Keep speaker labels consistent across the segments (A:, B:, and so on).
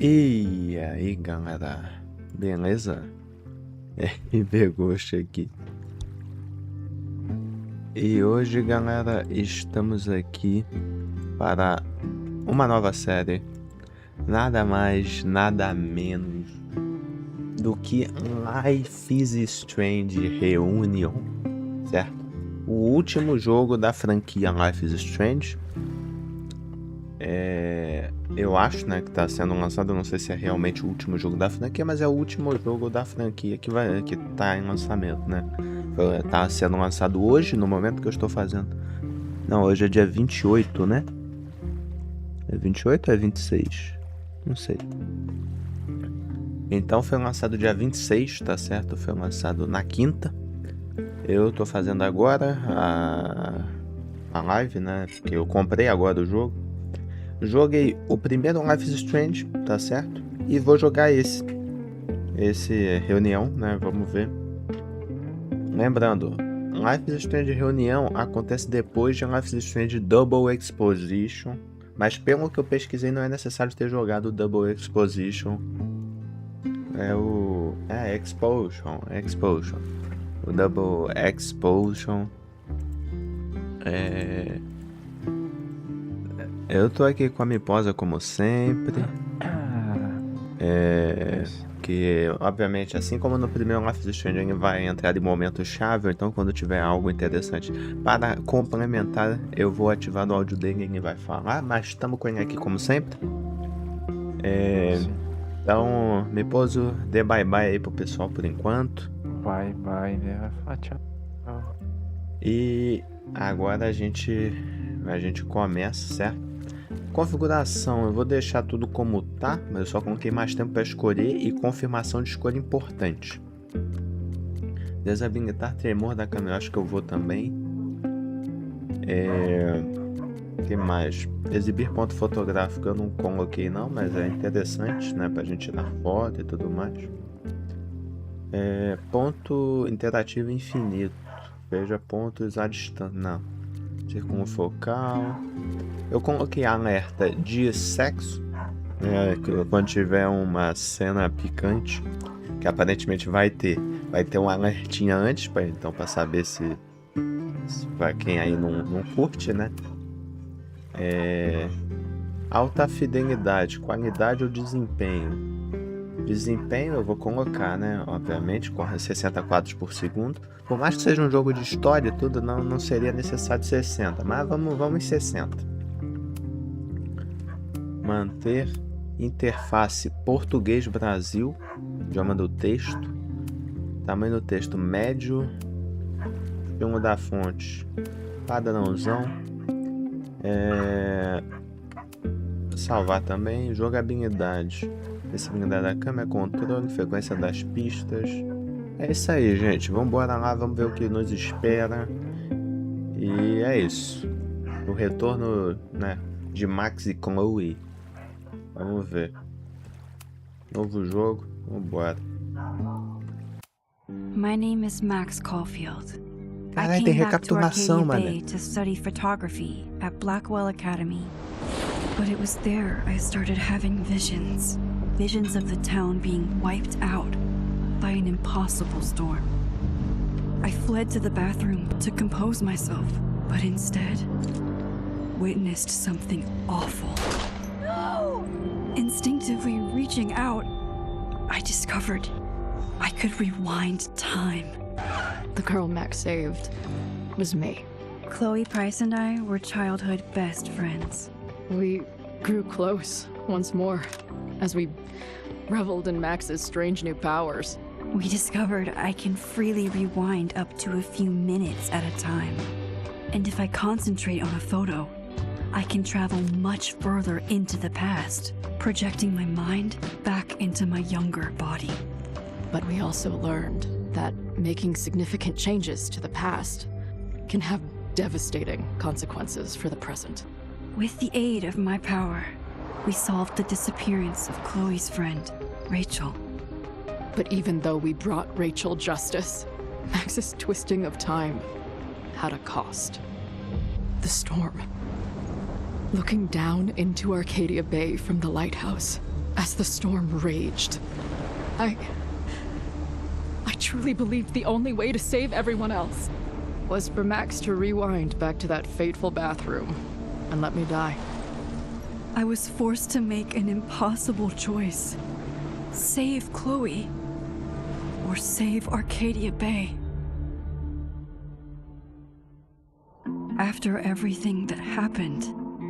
A: E aí galera, beleza? Gostou aqui. E hoje galera, estamos aqui para uma nova série. Nada mais, nada menos do que Life is Strange Reunion, certo? O último jogo da franquia Life is Strange. Eu acho, né, que tá sendo lançado, eu não sei se é realmente o último jogo da franquia, mas é o último jogo da franquia que tá em lançamento, né? Tá sendo lançado hoje, no momento que eu estou fazendo. Não, hoje é dia 28, né? É 28 ou é 26? Não sei. Então foi lançado dia 26, tá certo? Foi lançado na quinta. Eu tô fazendo agora a live, né? Porque eu comprei agora o jogo. Joguei o primeiro Life is Strange, tá certo? E vou jogar esse Reunião, né? Vamos ver. Lembrando, Life is Strange Reunião acontece depois de Life is Strange Double Exposition. Mas pelo que eu pesquisei, não é necessário ter jogado o Double Exposition. Exposition. O Double Exposition. Eu tô aqui com a minha esposa como sempre. Que obviamente, assim como no primeiro Life is Strange, ele vai entrar em momento chave, ou então quando tiver algo interessante para complementar, eu vou ativar no áudio dele e ele vai falar, mas estamos com ele aqui como sempre. Então, me pouso, dê bye bye aí pro pessoal por enquanto.
B: Bye bye, né? Tchau.
A: E agora a gente começa, certo? Configuração, eu vou deixar tudo como tá, mas eu só coloquei mais tempo para escolher e confirmação de escolha importante. Desabilitar tremor da câmera, acho que eu vou também. Que mais? Exibir ponto fotográfico eu não coloquei não, mas é interessante, né, pra gente tirar foto e tudo mais. Ponto interativo infinito, veja pontos à distância, não. Círculo focal. Eu coloquei alerta de sexo, quando tiver uma cena picante, que aparentemente vai ter um alertinha antes, pra saber se pra quem aí não curte, né? Alta fidelidade, qualidade ou desempenho. Desempenho eu vou colocar, né? Obviamente, corre 60 quadros por segundo. Por mais que seja um jogo de história e tudo, não seria necessário 60, mas vamos em 60. Manter interface português Brasil, idioma do texto, tamanho do texto médio, filme da fonte padrãozão, salvar também, jogabilidade, acessibilidade da câmera, controle, frequência das pistas. É isso aí, gente, vamos embora lá, vamos ver o que nos espera. E é isso, o retorno, né, de Max e Chloe. Vamos ver. Novo jogo, vambora.
C: My name is Max Caulfield.
A: Caralho, tem recapitulação, mano.
C: To study photography at Blackwell Academy. But it was there I started having visions. Visions of the town being wiped out by an impossible storm. I fled to the bathroom to compose myself, but instead witnessed something awful. Instinctively reaching out, I discovered I could rewind time.
D: The girl Max saved was me.
C: Chloe Price and I were childhood best friends.
D: We grew close once more as we reveled in Max's strange new powers.
C: We discovered I can freely rewind up to a few minutes at a time. And if I concentrate on a photo, I can travel much further into the past, projecting my mind back into my younger body.
D: But we also learned that making significant changes to the past can have devastating consequences for the present.
C: With the aid of my power, we solved the disappearance of Chloe's friend, Rachel.
D: But even though we brought Rachel justice, Max's twisting of time had a cost. The storm. Looking down into Arcadia Bay from the lighthouse, as the storm raged. I truly believed the only way to save everyone else was for Max to rewind back to that fateful bathroom and let me die.
C: I was forced to make an impossible choice. Save Chloe, or save Arcadia Bay. After everything that happened,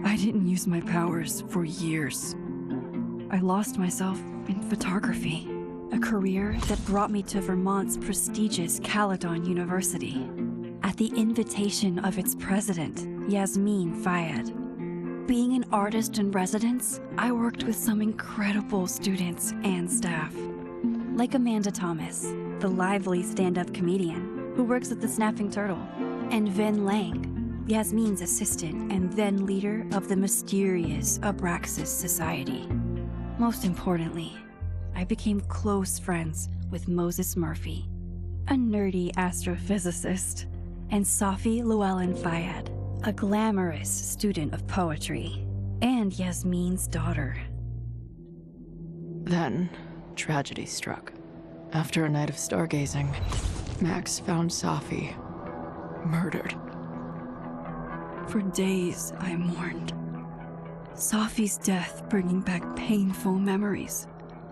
C: I didn't use my powers for years. I lost myself in photography, a career that brought me to Vermont's prestigious Caledon University, at the invitation of its president, Yasmin Fayed. Being an artist in residence, I worked with some incredible students and staff, like Amanda Thomas, the lively stand-up comedian who works at the Snapping Turtle, and Vin Lang, Yasmin's assistant and then leader of the mysterious Abraxas Society. Most importantly, I became close friends with Moses Murphy, a nerdy astrophysicist, and Safi Llewellyn Fayed, a glamorous student of poetry, and Yasmin's daughter.
D: Then, tragedy struck. After a night of stargazing, Max found Safi murdered.
C: For days, I mourned. Safi's death bringing back painful memories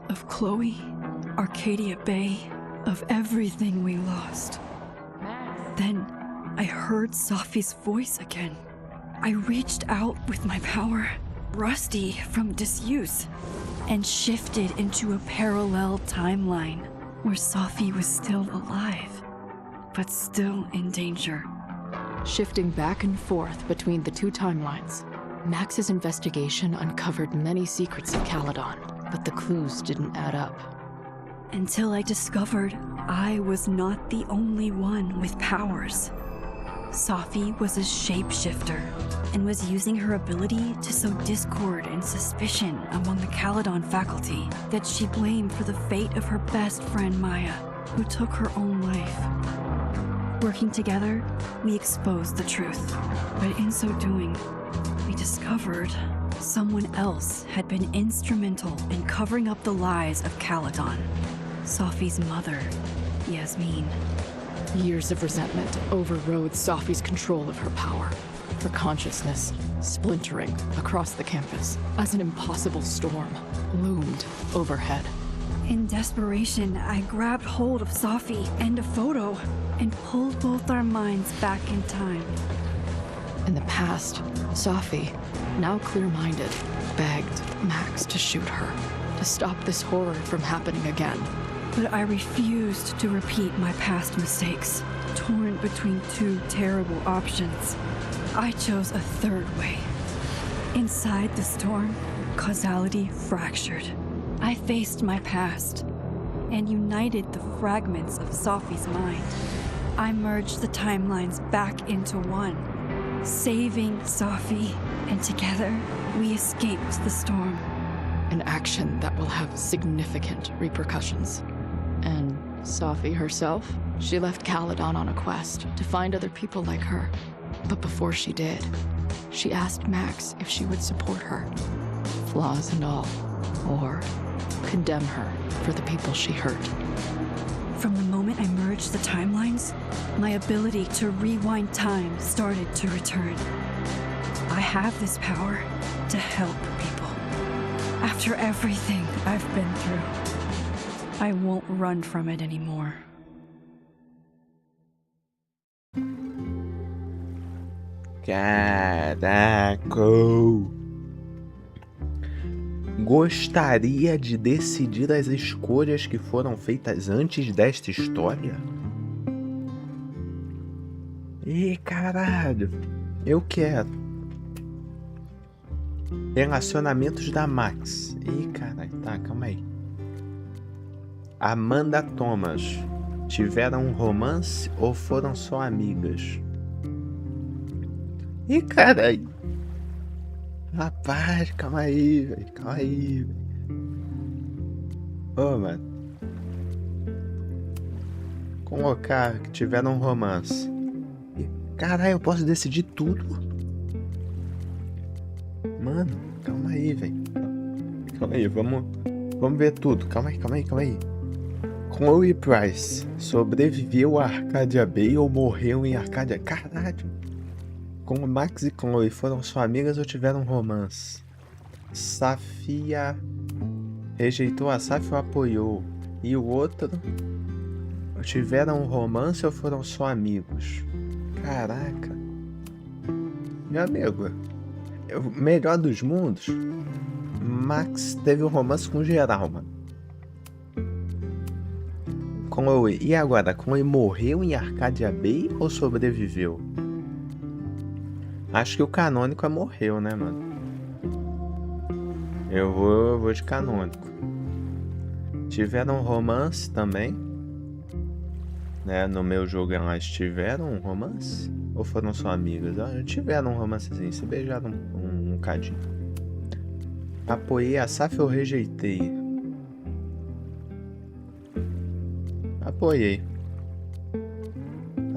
C: of Chloe, Arcadia Bay, of everything we lost. Then, I heard Safi's voice again. I reached out with my power, rusty from disuse, and shifted into a parallel timeline where Safi was still alive, but still in danger.
D: Shifting back and forth between the two timelines, Max's investigation uncovered many secrets of Caledon, but the clues didn't add up.
C: Until I discovered I was not the only one with powers. Safi was a shapeshifter and was using her ability to sow discord and suspicion among the Caledon faculty that she blamed for the fate of her best friend Maya, who took her own life. Working together, we exposed the truth, but in so doing, we discovered someone else had been instrumental in covering up the lies of Caledon. Safi's mother, Yasmin.
D: Years of resentment overrode Safi's control of her power. Her consciousness splintering across the campus as an impossible storm loomed overhead.
C: In desperation, I grabbed hold of Safi and a photo and pulled both our minds back in time.
D: In the past, Safi, now clear-minded, begged Max to shoot her, to stop this horror from happening again.
C: But I refused to repeat my past mistakes, torn between two terrible options. I chose a third way. Inside the storm, causality fractured. I faced my past and united the fragments of Safi's mind. I merged the timelines back into one, saving Safi, and together we escaped the storm.
D: An action that will have significant repercussions. And Safi herself? She left Caledon on a quest to find other people like her. But before she did, she asked Max if she would support her, flaws and all, or condemn her for the people she hurt.
C: From the moment I merged the timelines, my ability to rewind time started to return. I have this power to help people. After everything I've been through, I won't run from it anymore.
A: Caraca! Gostaria de decidir as escolhas que foram feitas antes desta história? Ih, caralho! Eu quero. Relacionamentos da Max. Ih, caralho. Tá, calma aí. Amanda Thomas. Tiveram um romance ou foram só amigas? Ih, caralho. Rapaz, calma aí, velho. Calma aí, velho. Ô, mano. Colocar que tiveram um romance. Caralho, eu posso decidir tudo? Mano, calma aí, velho. Calma aí, vamos Vamos ver tudo. Calma aí. Chloe Price sobreviveu a Arcadia Bay ou morreu em Arcadia... Caralho. Como Max e Chloe foram só amigas ou tiveram um romance? Safia rejeitou a Safia ou apoiou? E o outro? Tiveram um romance ou foram só amigos? Caraca. Meu amigo, o melhor dos mundos, Max teve um romance com geral, mano. Chloe, e agora? Chloe morreu em Arcadia Bay ou sobreviveu? Acho que o canônico é morreu, né, mano? Eu vou de canônico. Tiveram um romance também, né? No meu jogo elas tiveram um romance? Ou foram só amigas? Tiveram um romancezinho, se beijaram um cadinho. Apoiei a Safia ou rejeitei? Apoiei.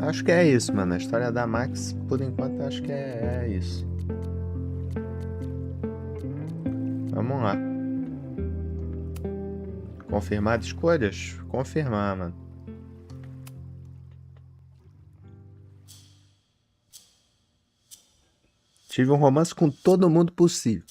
A: Acho que é isso, mano. A história da Max, por enquanto, acho que é isso. Vamos lá. Confirmar as escolhas? Confirmar, mano. Tive um romance com todo mundo possível.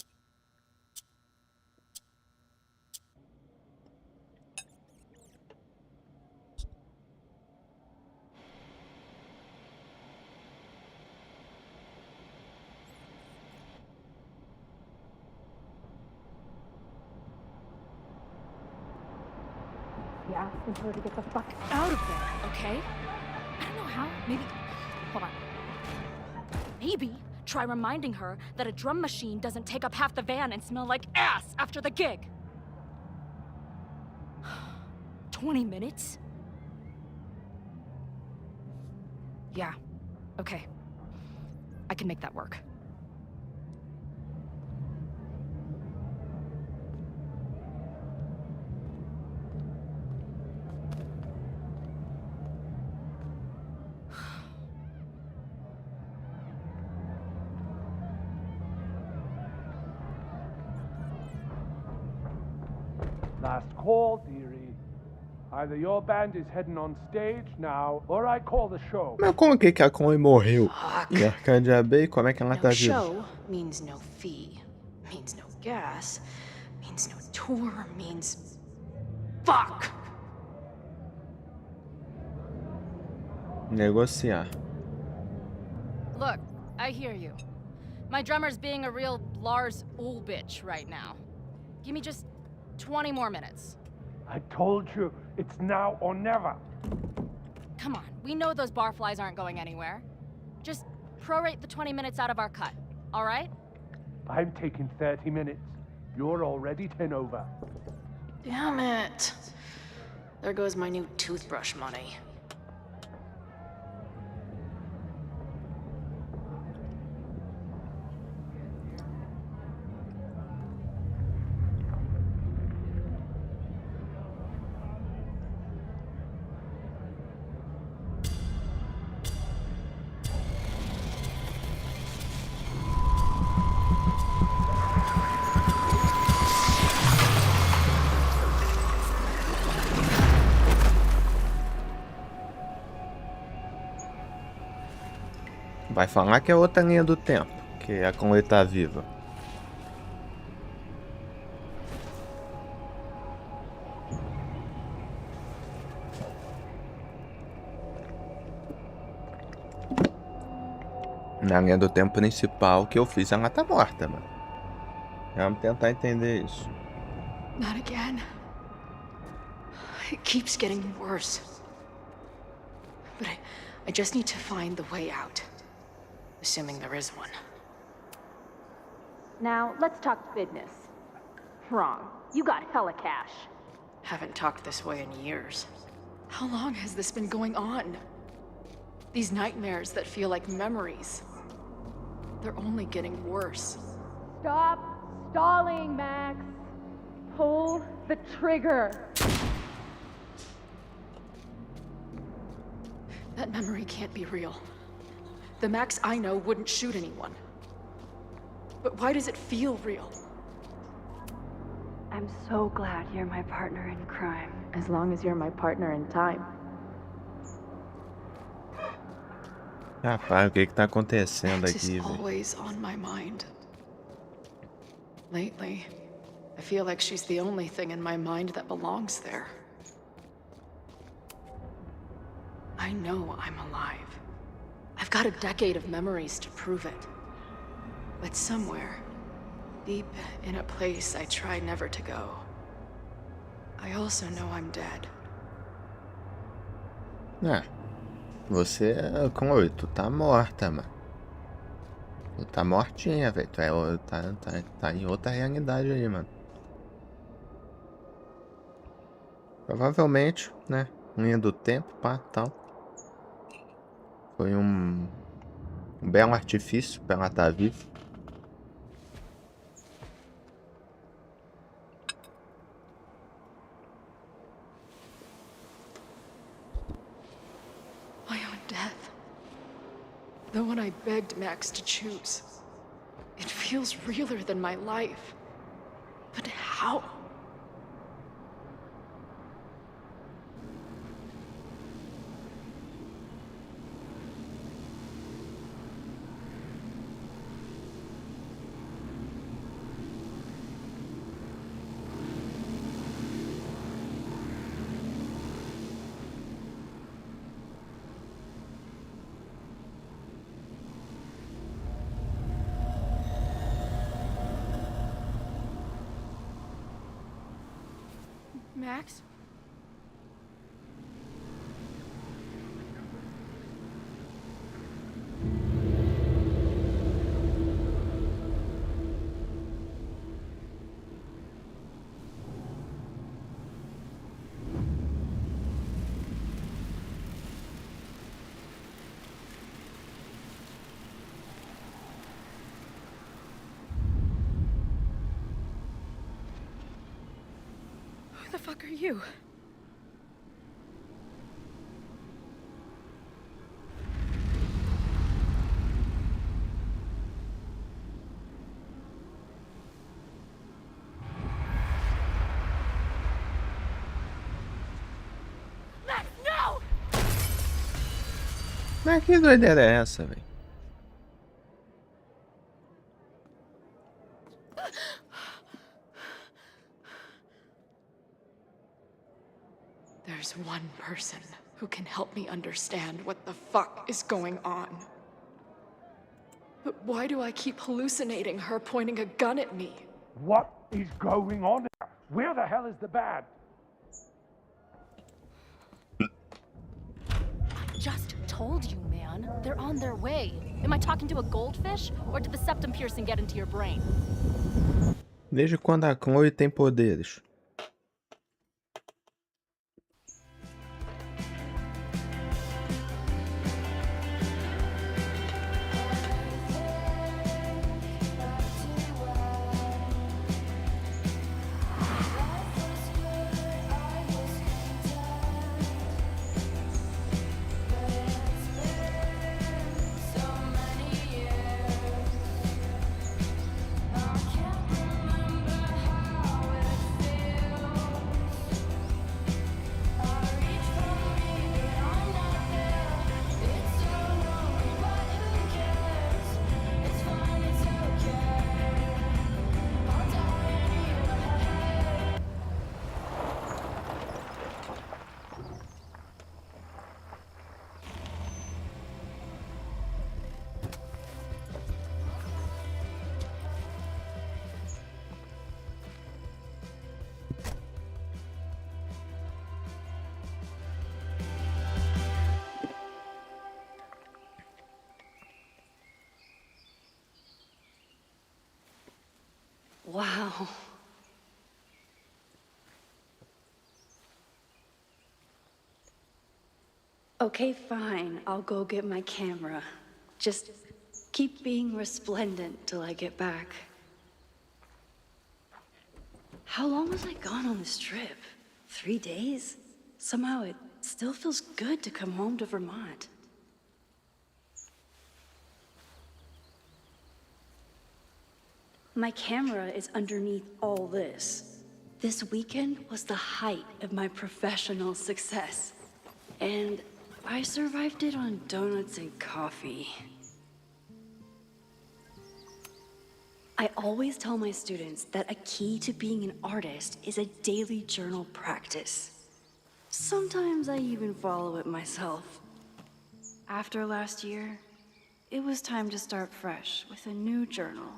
E: Asking her to get the fuck out of there, okay? I don't know how. Maybe. Hold on. Maybe try reminding her that a drum machine doesn't take up half the van and smell like ass after the gig. 20 minutes? Yeah. Okay. I can make that work.
F: Last call, dearie. Either your band is heading on stage now, or I call the show.
A: Mas como que a Chloe morreu em Arcadia Bay? Como é que ela tá
G: No
A: viva?
G: show means no fee, means no gas, means no tour, means... Fuck!
A: Negociar.
E: Look, I hear you. My drummer's being a real Lars Ulrich bitch right now. Give me just 20 more minutes.
F: I told you, it's now or never.
E: Come on, we know those barflies aren't going anywhere. Just prorate the 20 minutes out of our cut, all right?
F: I'm taking 30 minutes. You're already 10 over.
G: Damn it. There goes my new toothbrush money.
A: Vai falar que é outra linha do tempo, que a Chloe tá viva. Na linha do tempo principal que eu fiz, ela tá morta, mano. Vamos tentar entender isso.
G: Not again. It keeps getting worse. But I just need to find the way out. Assuming there is one.
E: Now, let's talk business. Wrong. You got hella cash.
G: Haven't talked this way in years. How long has this been going on? These nightmares that feel like memories. They're only getting worse.
E: Stop stalling, Max. Pull the trigger.
G: That memory can't be real. The Max I know wouldn't shoot anyone. But why does it feel real?
E: I
C: I'm so glad you're my partner in crime.
D: As long as you're my partner in time.
A: Rapaz, o que que tá acontecendo
G: Max is
A: aqui, velho?
G: always on my mind. Lately, I feel like she's the only thing in my mind that belongs there. I know I'm alive. I've got a decade of memories to prove it. But somewhere, deep in a place I try never to go, I also know I'm dead.
A: Ah, você, Chloe, tu tá morta, mano. Tu tá mortinha, velho. Tu tá em outra realidade aí, mano. Provavelmente, né? Linha do tempo, pá, tal. Foi um belo artifício pra ela estar viva.
G: My own death. The one I begged Max to choose. It feels realer than my life. But how? Max? Who the fuck are you? Max, no!
A: Mas que doideira é essa, velho?
G: There's one person who can help me understand what the fuck is going on. But why do I keep hallucinating her pointing a gun at me?
F: What is going on here? Where the hell is the bad?
E: Just told you, man. They're on their way. Am I talking to a goldfish? Or did the septum piercing get into your brain?
A: Desde quando a Chloe tem poderes?
C: Wow. Okay, fine. I'll go get my camera. Just keep being resplendent till I get back. How long was I gone on this trip? 3 days? Somehow it still feels good to come home to Vermont. My camera is underneath all this. This weekend was the height of my professional success. And I survived it on donuts and coffee. I always tell my students that a key to being an artist is a daily journal practice. Sometimes I even follow it myself. After last year, it was time to start fresh with a new journal.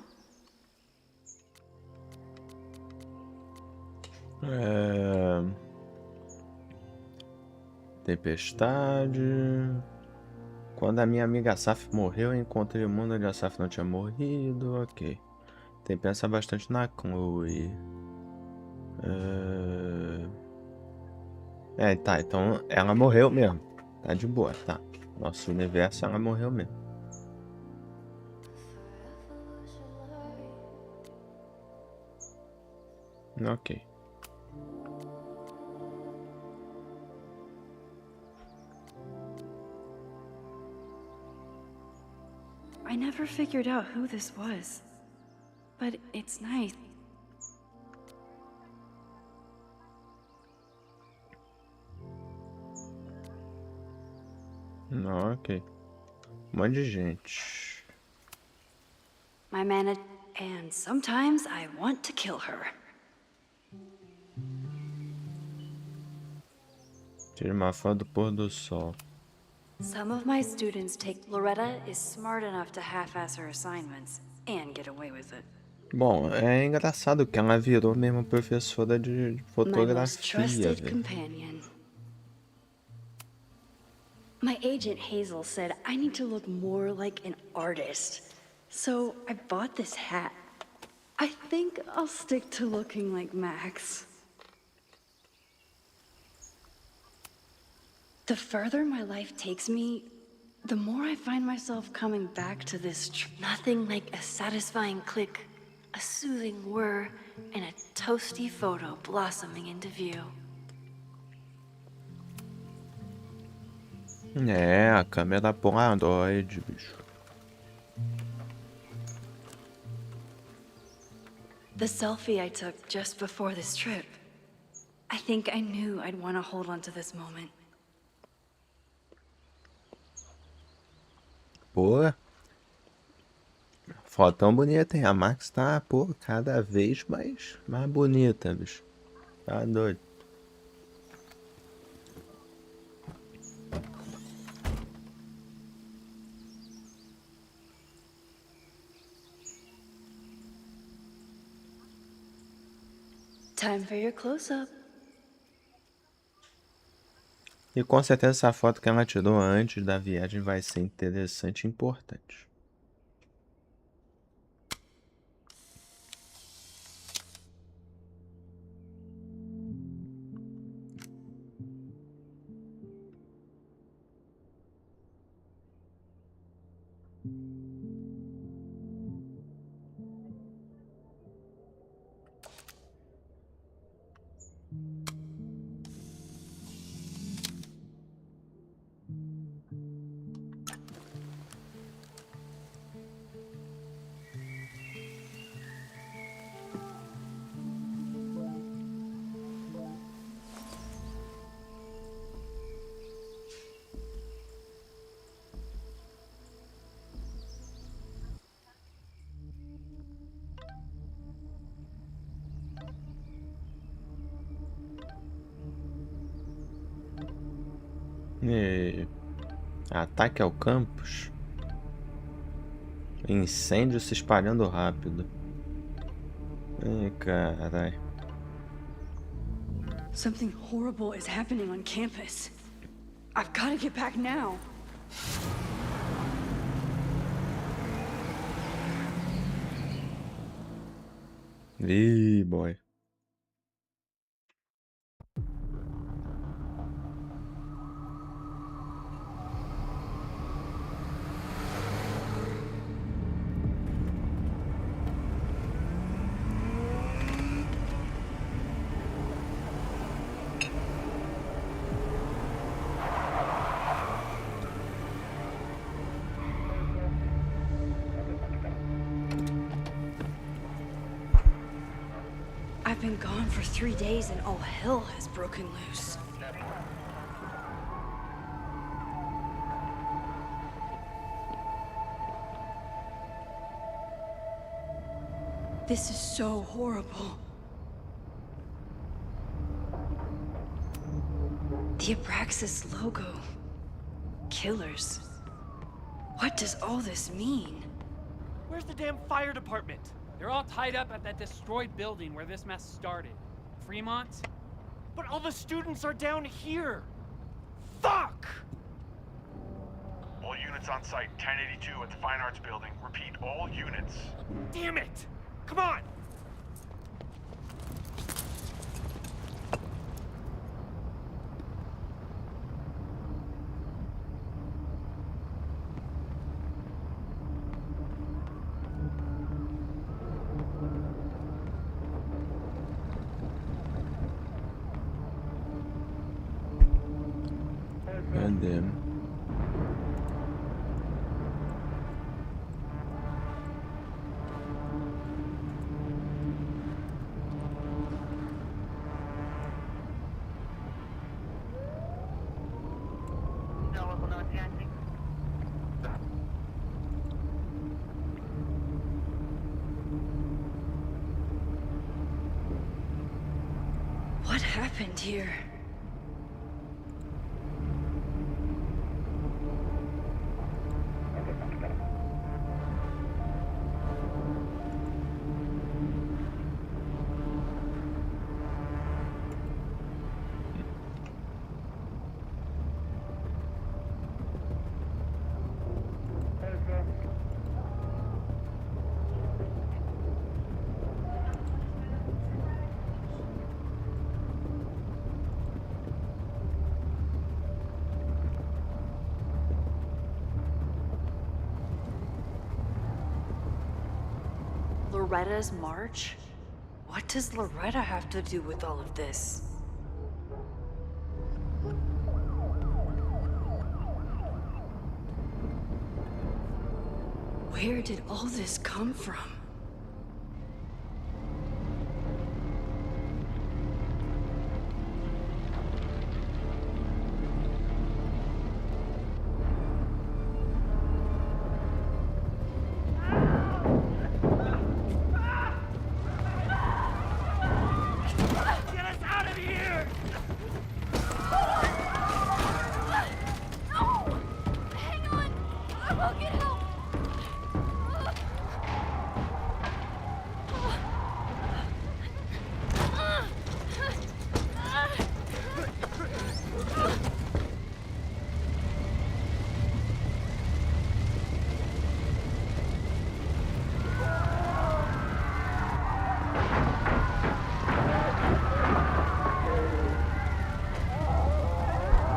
A: Tempestade. Quando a minha amiga Saf morreu, eu encontrei o mundo onde a Saf não tinha morrido. Ok. Tem que pensar bastante na Chloe. Tá. Então ela morreu mesmo. Tá de boa, tá. Nosso universo, ela morreu mesmo. Ok.
C: I never figured out who this was, but it's nice.
A: Ok. Um monte de gente.
C: My and sometimes I want to kill her.
A: Tira uma foto do pôr do sol.
C: Some of my students take Loretta is smart enough to half-ass her assignments and get away with it.
A: Bom, é engraçado que ela virou mesmo professora de
C: My most
A: fotografia,
C: trusted
A: velho.
C: companion. My agent Hazel said I need to look more like an artist. So I bought this hat. I think I'll stick to looking like Max. The further my life takes me, the more I find myself coming back to this nothing like a satisfying click, a soothing whir, and a toasty photo blossoming into view.
A: É, a câmera Polaroid, bicho.
C: The selfie I took just before this trip. I think I knew I'd want to hold on to this moment.
A: Pô, fotão bonita, hein? A Max tá, pô, cada vez mais bonita, bicho. Tá doido.
C: Time for your close-up.
A: E com certeza essa foto que ela tirou antes da viagem vai ser interessante e importante. E... ataque ao campus. Incêndio se espalhando rápido. Ai, carai.
C: Something horrible is happening on campus. I've got to get back now.
A: Ih, boy.
C: I I've been gone for 3 days and all hell has broken loose. This is so horrible. The Abraxas logo. Killers. What does all this mean?
H: Where's the damn fire department? They're all tied up at that destroyed building where this mess started. Fremont? But all the students are down here! Fuck!
I: All units on site, 1082 at the Fine Arts Building. Repeat, all units.
H: Damn it! Come on!
A: And then
C: What happened here? Loretta's march? What does Loretta have to do with all of this? Where did all this come from?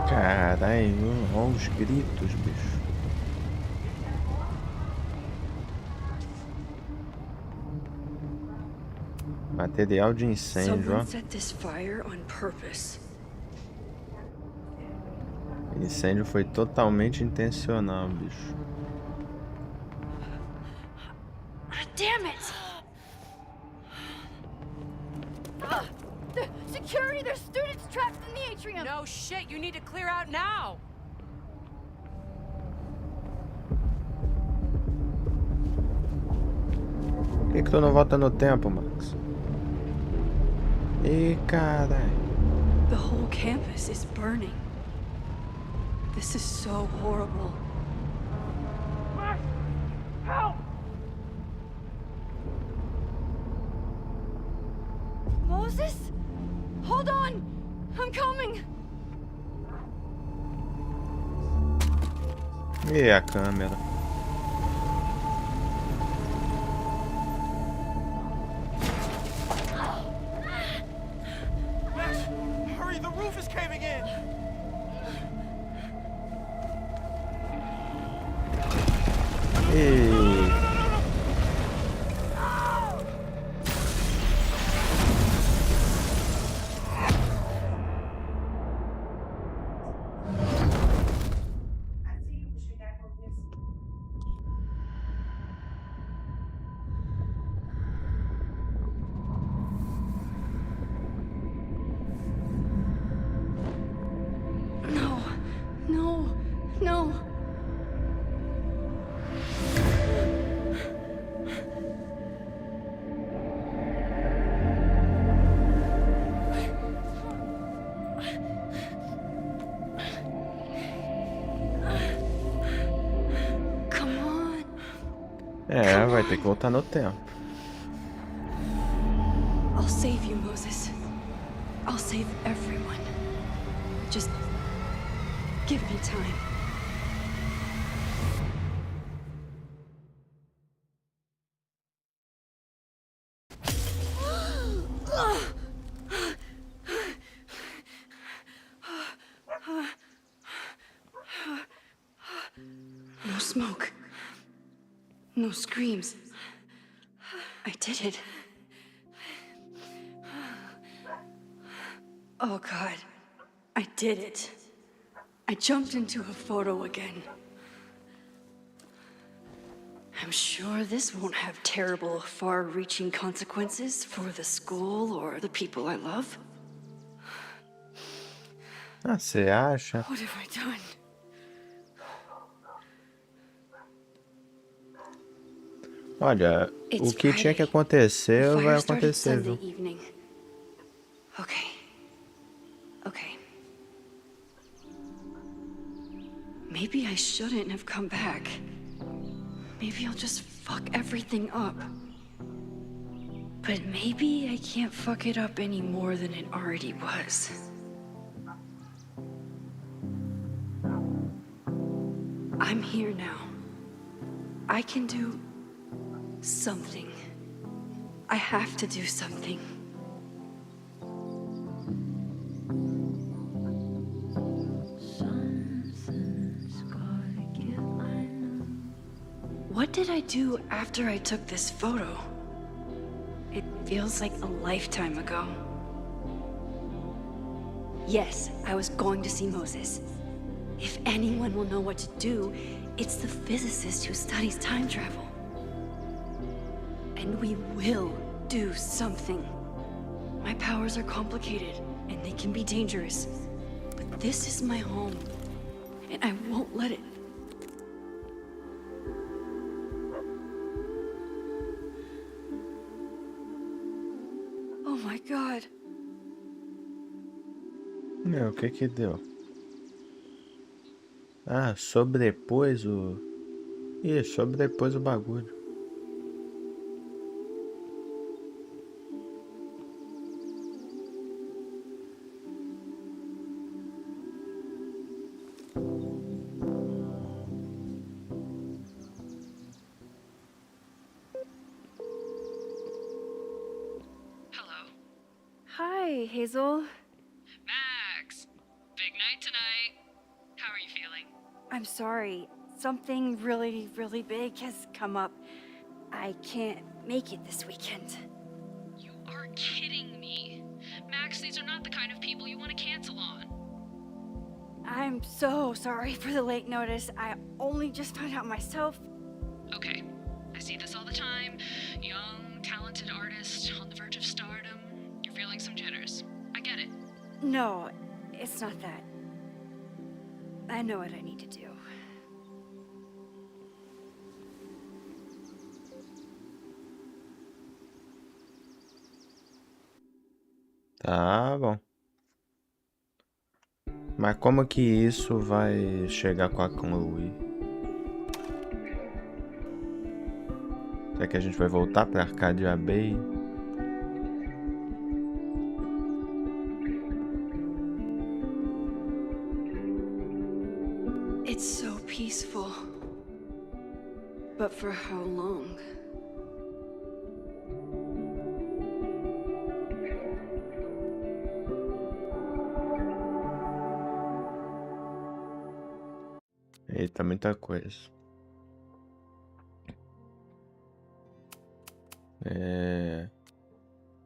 A: Caralho, olha os gritos, bicho. Material de incêndio, ó.
C: Someone set this fire on purpose.
A: Incêndio foi totalmente intencional, bicho.
C: Damn it!
E: Security, there's students trapped in the atrium!
G: No shit, you need to clear out now!
A: Por que tu não volta no tempo, Max? Ih, caralho.
C: The whole campus is burning. This is so horrible.
F: Max! Help!
E: Moses? Hold on! I'm coming!
A: E a câmera?
H: Max, hurry, the roof is caving in!
A: E... É, vai ter que voltar no tempo.
C: I'll save you, Moses. I'll save everyone. Just give me time. No smoke. No screams. I did it. Oh God, I did it. I jumped into a photo again. I'm sure this won't have terrible, far-reaching consequences for the school or the people I love.
A: Ah, você acha?
C: What have I done?
A: Olha, o que tinha que acontecer vai
C: Fire started
A: acontecer,
C: Sunday
A: viu?
C: evening. Okay. Okay. Maybe I shouldn't have come back. Maybe I'll just fuck everything up. But maybe I can't fuck it up any more than it already was. I'm here now. I can do something. I have to do something. What did I do after I took this photo? It feels like a lifetime ago. Yes, I was going to see Moses. If anyone will know what to do, it's the physicist who studies time travel. And we will do something. My powers are complicated, and they can be dangerous. But this is my home, and I won't let it. Oh my God.
A: Meu, o que que deu? Ah, sobrepôs o... Ih, sobrepôs o bagulho.
J: Hello.
C: Hi, Hazel.
J: Max! Big night tonight. How are you feeling?
C: I'm sorry. Something really, really big has come up. I can't make it this weekend.
J: You are kidding me. Max, these are not the kind of people you want to cancel on.
C: I'm so sorry for the late notice. I only just found out myself.
J: Okay, I see this all the time. Young, talented artist on the verge of stardom. You're feeling some jitters. I get it.
C: No, it's not that. I know what I need to do.
A: Tá bom. Mas como que isso vai chegar com a Chloe? Será que a gente vai voltar pra Arcadia Bay?
C: It's so peaceful. But for how long?
A: Eita, muita coisa.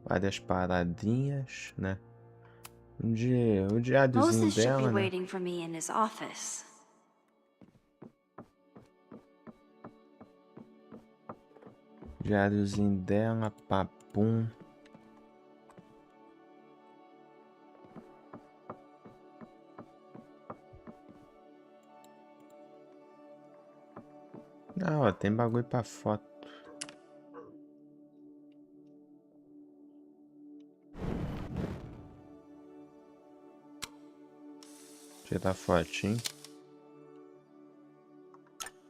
A: Várias paradinhas, né? O diáriozinho
C: Moses should be
A: dela, né?
C: waiting for me in his office.
A: Diáriozinho dela, papum. Ah, ó, tem bagulho pra foto. Tirar fotinho.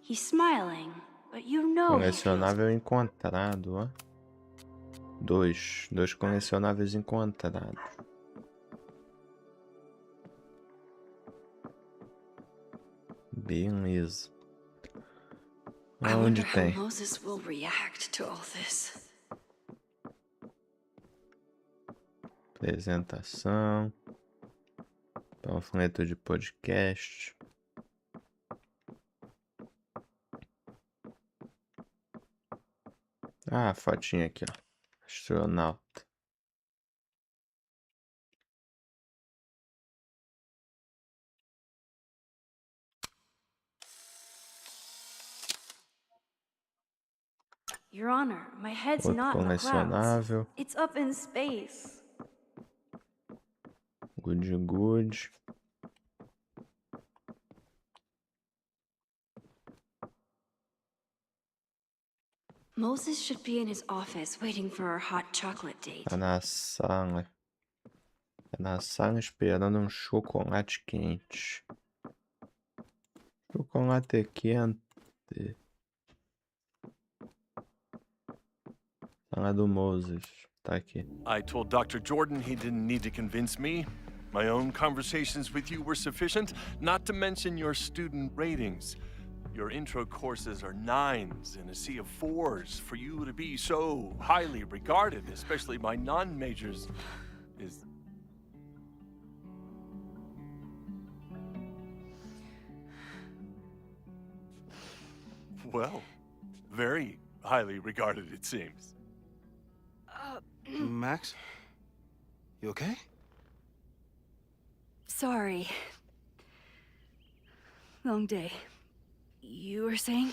C: He's smiling. but you know he feels
A: Colecionável encontrado, ó. Dois colecionáveis encontrados. Beleza.
C: I
A: Aonde
C: wonder how
A: tem?
C: Moses will react to all this.
A: Apresentação. Panfleto de podcast. Ah, a fotinha aqui, ó. Astronauta.
C: Your Honor, my head's
A: Outro
C: not in the clouds.
A: colecionável.
C: It's up in space.
A: Good.
C: Moses should be in his office waiting for our hot chocolate date.
A: Tá na sala. Tá na sala esperando um chocolate quente. Chocolate quente. Sala do Moses. Tá aqui.
K: I told Dr. Jordan he didn't need to convince me. My own conversations with you were sufficient, not to mention your student ratings. Your intro courses are 9s in a sea of 4s. For you to be so highly regarded, especially by non-majors, is... well, very highly regarded, it seems.
L: Max? You okay?
C: Sorry. Long day. You were saying?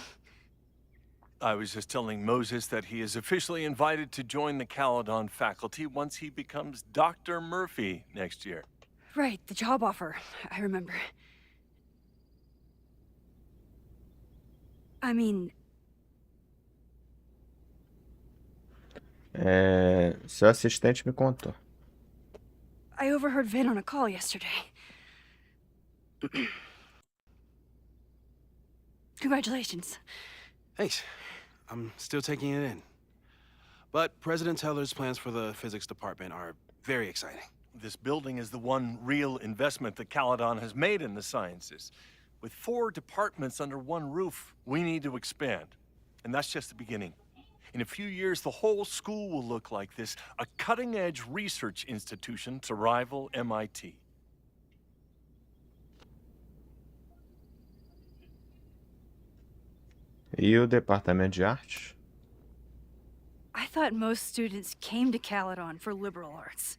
K: I was just telling Moses that he is officially invited to join the Caledon faculty once he becomes Dr. Murphy next year.
C: Right, the job offer. I remember. I mean,
A: Seu assistente me contou.
C: I overheard Vin on a call yesterday. Congratulations.
L: Thanks. I'm still taking it in. But President Teller's plans for the physics department are very exciting.
K: This building is the one real investment that Caledon has made in the sciences. With 4 departments under one roof, we need to expand. And that's just the beginning. In a few years, the whole school will look like this, a cutting-edge research institution to rival MIT.
A: E o departamento de arte?
C: I thought most students came to Caledon for liberal arts.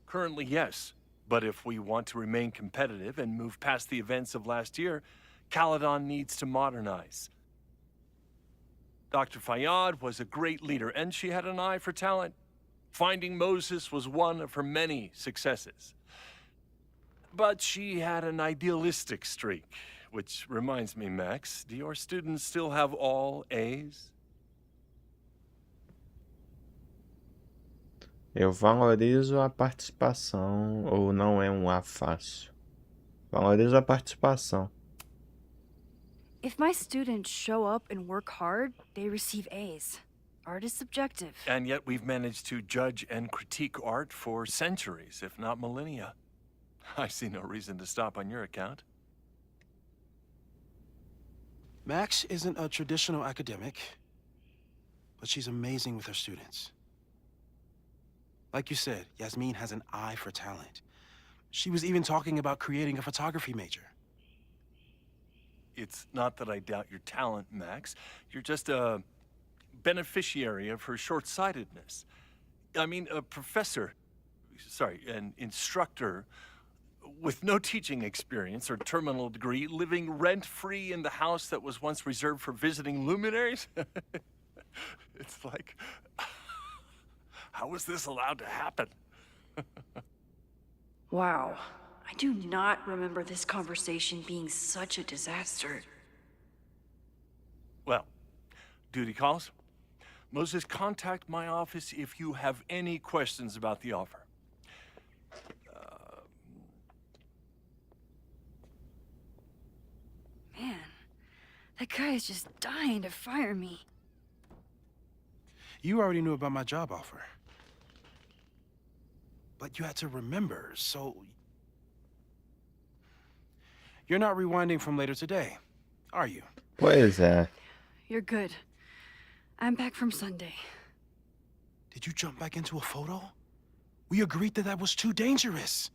K: Currently, yes. But if we want to remain competitive and move past the events of last year, Caledon needs to modernize. Dr. Fayyad was a great leader, and she had an eye for talent. Finding Moses was one of her many successes. But she had an idealistic streak, which reminds me, Max, do your students still have all A's?
A: Eu valorizo a participação, ou não é um A fácil? Valorizo a participação.
C: If my students show up and work hard, they receive A's. Art is subjective.
K: And yet we've managed to judge and critique art for centuries, if not millennia. I see no reason to stop on your account.
L: Max isn't a traditional academic, but she's amazing with her students. Like you said, Yasmin has an eye for talent. She was even talking about creating a photography major.
K: It's not that I doubt your talent, Max. You're just a beneficiary of her short-sightedness. I mean, an instructor with no teaching experience or terminal degree, living rent-free in the house that was once reserved for visiting luminaries? It's like, how was this allowed to happen?
C: Wow. I do not remember this conversation being such a disaster.
K: Well, duty calls. Moses, contact my office if you have any questions about the offer.
C: Man, that That guy is just dying to fire me.
L: You already knew about my job offer. But you had to remember, so... You're not rewinding from later today, are you?
A: Pois é.
C: You're good. I'm back from Sunday.
L: Did you jump back into a photo? We agreed that that was too dangerous.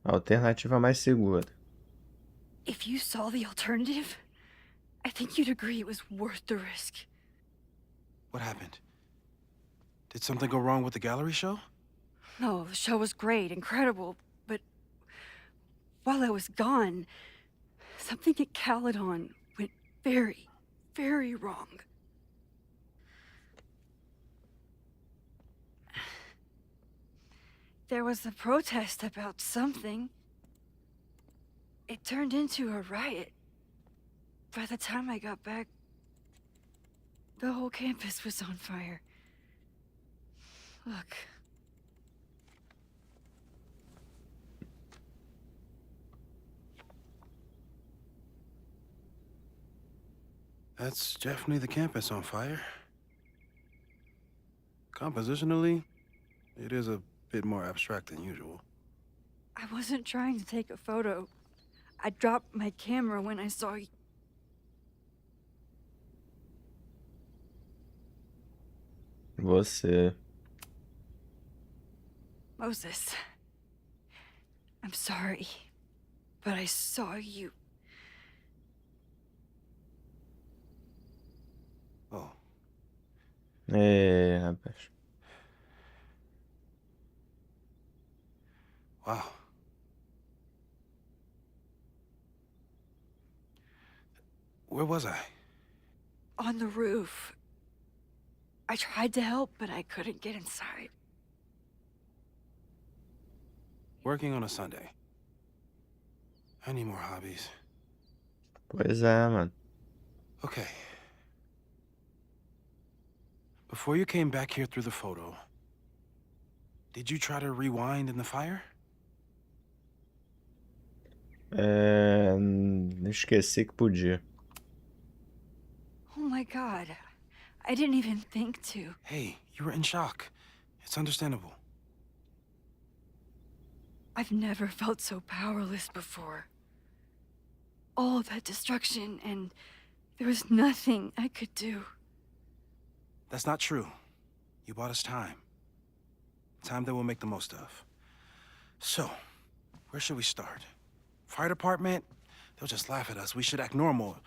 A: Alternativa mais segura.
C: If you saw the alternative, I think you'd agree it was worth the risk.
L: What happened? Did something go wrong with the gallery show?
C: No, the show was great, incredible, but while I was gone, something at Caledon went very, very wrong. There was a protest about something. It turned into a riot. By the time I got back, the whole campus was on fire. Look.
L: That's definitely the campus on fire. Compositionally, it is a bit more abstract than usual.
C: I wasn't trying to take a photo. I dropped my camera when I saw you.
A: Você.
C: Moses. I'm sorry, but I saw you.
L: Oh.
A: É, rapaz.
L: Wow. Where was I?
C: On the roof. I tried to help, but I couldn't get inside.
L: Working on a Sunday. I need more hobbies.
A: Pois é, mano.
L: Okay. Before you came back here through the photo, did you try to rewind in the fire?
A: Esqueci que podia.
C: Oh my god. I didn't even think to.
L: Hey, you were in shock. It's understandable.
C: I've never felt so powerless before. All that destruction, and there was nothing I could do.
L: That's not true. You bought us time. Time that we'll make the most of. So, where should we start? Fire department? They'll just laugh at us. We should act normal.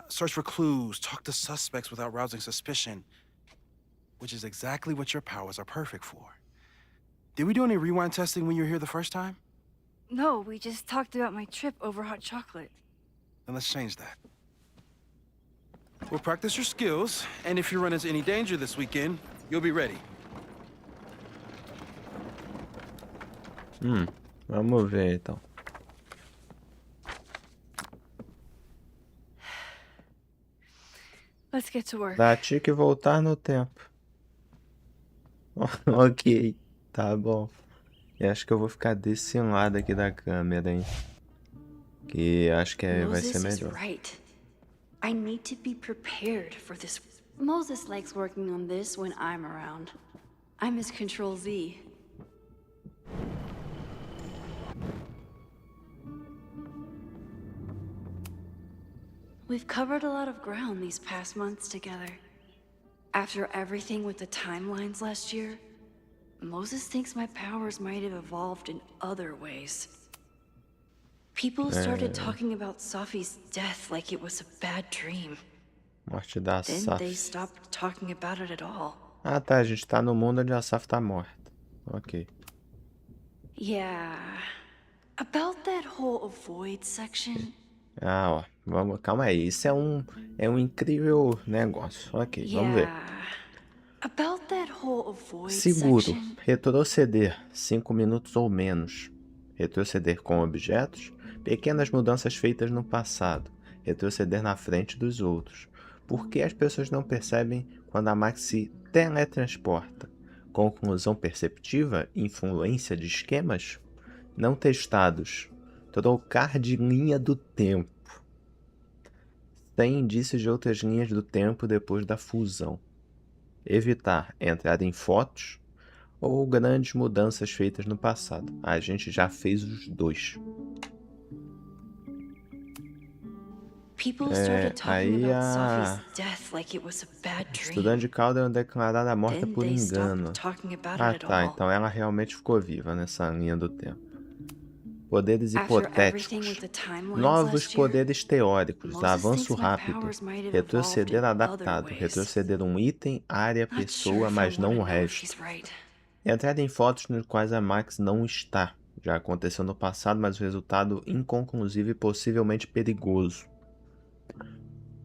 L: Search for clues, talk to suspects without rousing suspicion. Which is exactly what your powers are perfect for. Did we do any rewind testing when you were here the first time?
C: No, we just talked about my trip over hot chocolate.
L: Then let's change that. We'll practice your skills, and if you run into any danger this weekend, you'll be ready.
A: Vamos ver então.
C: Let's get to work.
A: Dá tique voltar no tempo. Ok, tá bom. E acho que eu vou ficar desse lado aqui da câmera, hein? Que acho que vai ser melhor.
C: Right. I need to be prepared for this. Moses likes working on this when I'm around. I'm his Control Z. We've covered a lot of ground these past months together. After everything with the timelines last year, Moses thinks my powers might have evolved in other ways. People started talking about Safi's death like it was a bad dream.
A: Morte da
C: Then
A: Saf.
C: they stopped talking about it at all.
A: Ah, tá. A gente tá no mundo onde a Saf tá morta. Ok.
C: Yeah. About that whole avoid section.
A: Ah, ó. Vamos, calma aí. Isso é um incrível negócio. Ok, vamos ver.
C: About that whole avoid
A: Seguro.
C: section.
A: Retroceder 5 minutos ou menos. Retroceder com objetos. Pequenas mudanças feitas no passado. Retroceder na frente dos outros. Por que as pessoas não percebem quando a Max se teletransporta? Conclusão perceptiva? Influência de esquemas? Não testados. Trocar de linha do tempo. tem indícios de outras linhas do tempo depois da fusão. Evitar entrar em fotos ou grandes mudanças feitas no passado. A gente já fez os dois.
C: People started talking
A: Aí
C: about
A: a
C: Sophie's death like it was a bad
A: estudante de
C: dream.
A: Calderon declarada morta
C: Then
A: por
C: they
A: engano.
C: stopped talking about
A: Ah
C: it at
A: tá,
C: all.
A: então ela realmente ficou viva nessa linha do tempo. Poderes
C: After everything
A: hipotéticos.
C: with the timelines
A: Novos
C: last year,
A: poderes teóricos.
C: Moses
A: Avanço
C: thinks my
A: rápido.
C: powers might have
A: Retroceder
C: evolved in other
A: adaptado.
C: ways.
A: Retroceder um item, área,
C: Not sure
A: pessoa,
C: if I
A: mas não
C: wanna
A: o
C: know if
A: resto.
C: she's right.
A: Entrar em fotos nos quais a Max não está. Já aconteceu no passado, mas o resultado inconclusivo e possivelmente perigoso.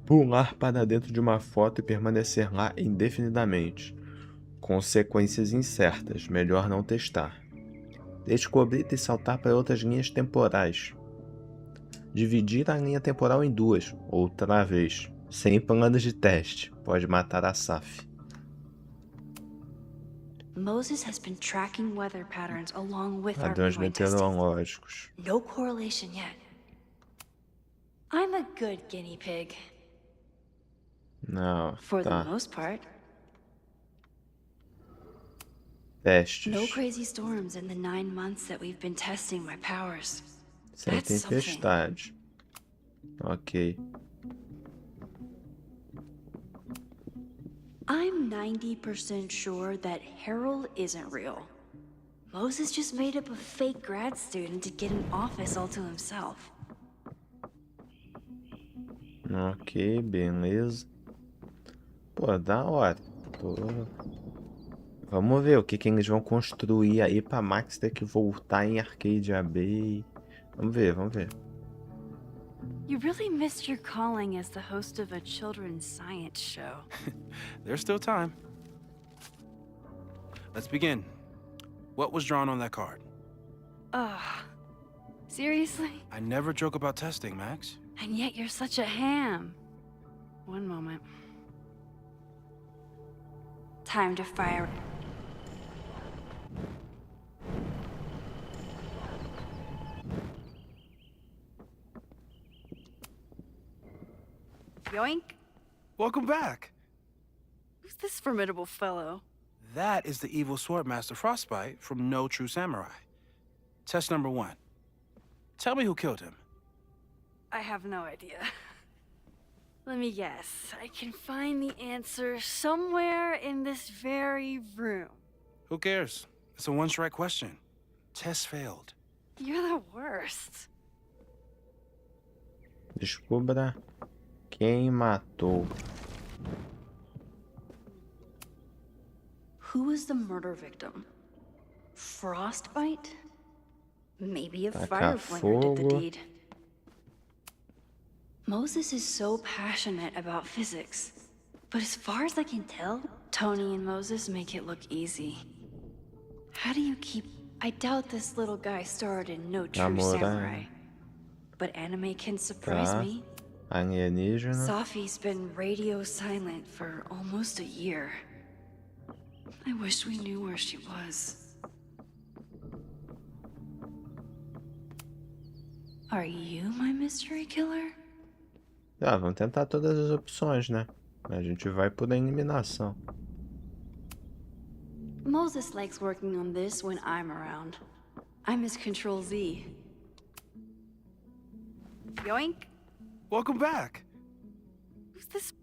A: Pular para dentro de uma foto e permanecer lá indefinidamente. Consequências incertas, melhor não testar. Descobrir e saltar para outras linhas temporais. Dividir a linha temporal em duas, outra vez. Sem planos de teste, pode matar a Saf.
C: Moses has been tracking weather patterns along with our
A: Padrões
C: rewind testing.
A: meteorológicos.
C: No correlation yet. I'm a good guinea pig.
A: Não,
C: For the
A: tá.
C: most part.
A: Testes.
C: No crazy storms in the 9 months that we've been testing my powers.
A: Sem
C: That's something.
A: tempestade. Ok.
C: I'm 90% sure that Harold isn't real. Moses just made up a fake grad student to get an office all to himself.
A: Ok, beleza. Pô, da hora. Pô. Vamos ver o que eles vão construir aí pra Max ter que voltar em Arcade Bay. Vamos ver, vamos ver.
C: You really missed your calling as the host of a children's science show.
L: There's still time. Let's begin. What was drawn on that card?
C: Seriously?
L: I never joke about testing, Max.
C: And yet you're such a ham. One moment. Time to fire. Yoink?
L: Welcome back.
C: Who's this formidable fellow?
L: That is the evil Swordmaster Frostbite from No True Samurai. Test number 1. Tell me who killed him.
C: I have no idea. Let me guess. I can find the answer somewhere in this very room.
L: Who cares? It's a one-strike question. Test failed.
C: You're the worst.
A: Descubra quem matou.
C: Who was the murder victim? Frostbite? Maybe a
A: Tacar
C: fireflinger did the
A: fogo.
C: deed. Moses is so passionate about physics. But as far as I can tell, Tony and Moses make it look easy. How do you keep... I doubt this little guy starred in No True
A: Namorar.
C: Samurai. But anime can surprise
A: Tá.
C: me.
A: Alienígena.
C: Sophie's been radio silent for almost a year. I wish we knew where she was. Are you my mystery killer?
A: Tá, vamos tentar todas as opções, né? A gente vai por eliminação.
C: Moses likes working on this when I'm around. I'm his Control Z. Yoink?
L: Welcome back.
C: Who's this?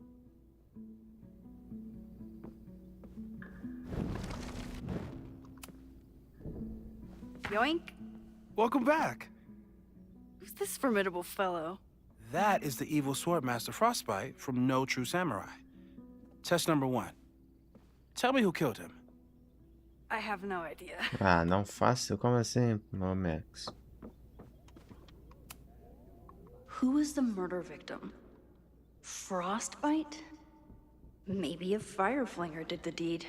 C: Yoink?
L: Welcome back.
C: Who's this formidable fellow?
L: That is the evil Swordmaster Frostbite from No True Samurai. Test number 1. Tell me who killed him.
C: I have no idea.
A: Ah, não fácil? Como assim, meu Max?
C: Who was the murder victim? Frostbite? Maybe a fireflinger did the deed.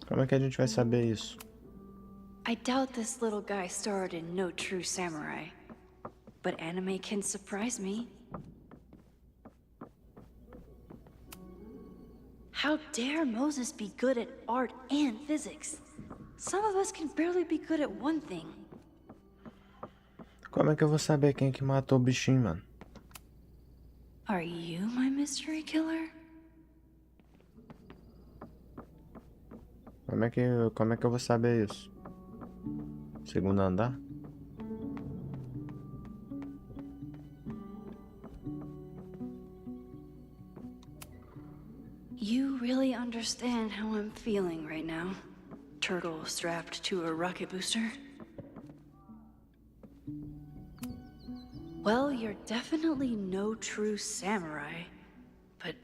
A: Como é que a gente vai saber isso?
C: I doubt this little guy starred in No True Samurai. But anime can surprise me. How dare Moses be good at art and physics? Some of us can barely be good at one thing.
A: Como é que eu vou saber quem que matou o bichinho, mano?
C: Are you my mystery killer?
A: Como é que eu vou saber isso? Segundo andar?
C: You really understand how I'm feeling right now? Turtle strapped to a rocket booster? Well, you're definitely no true samurai. But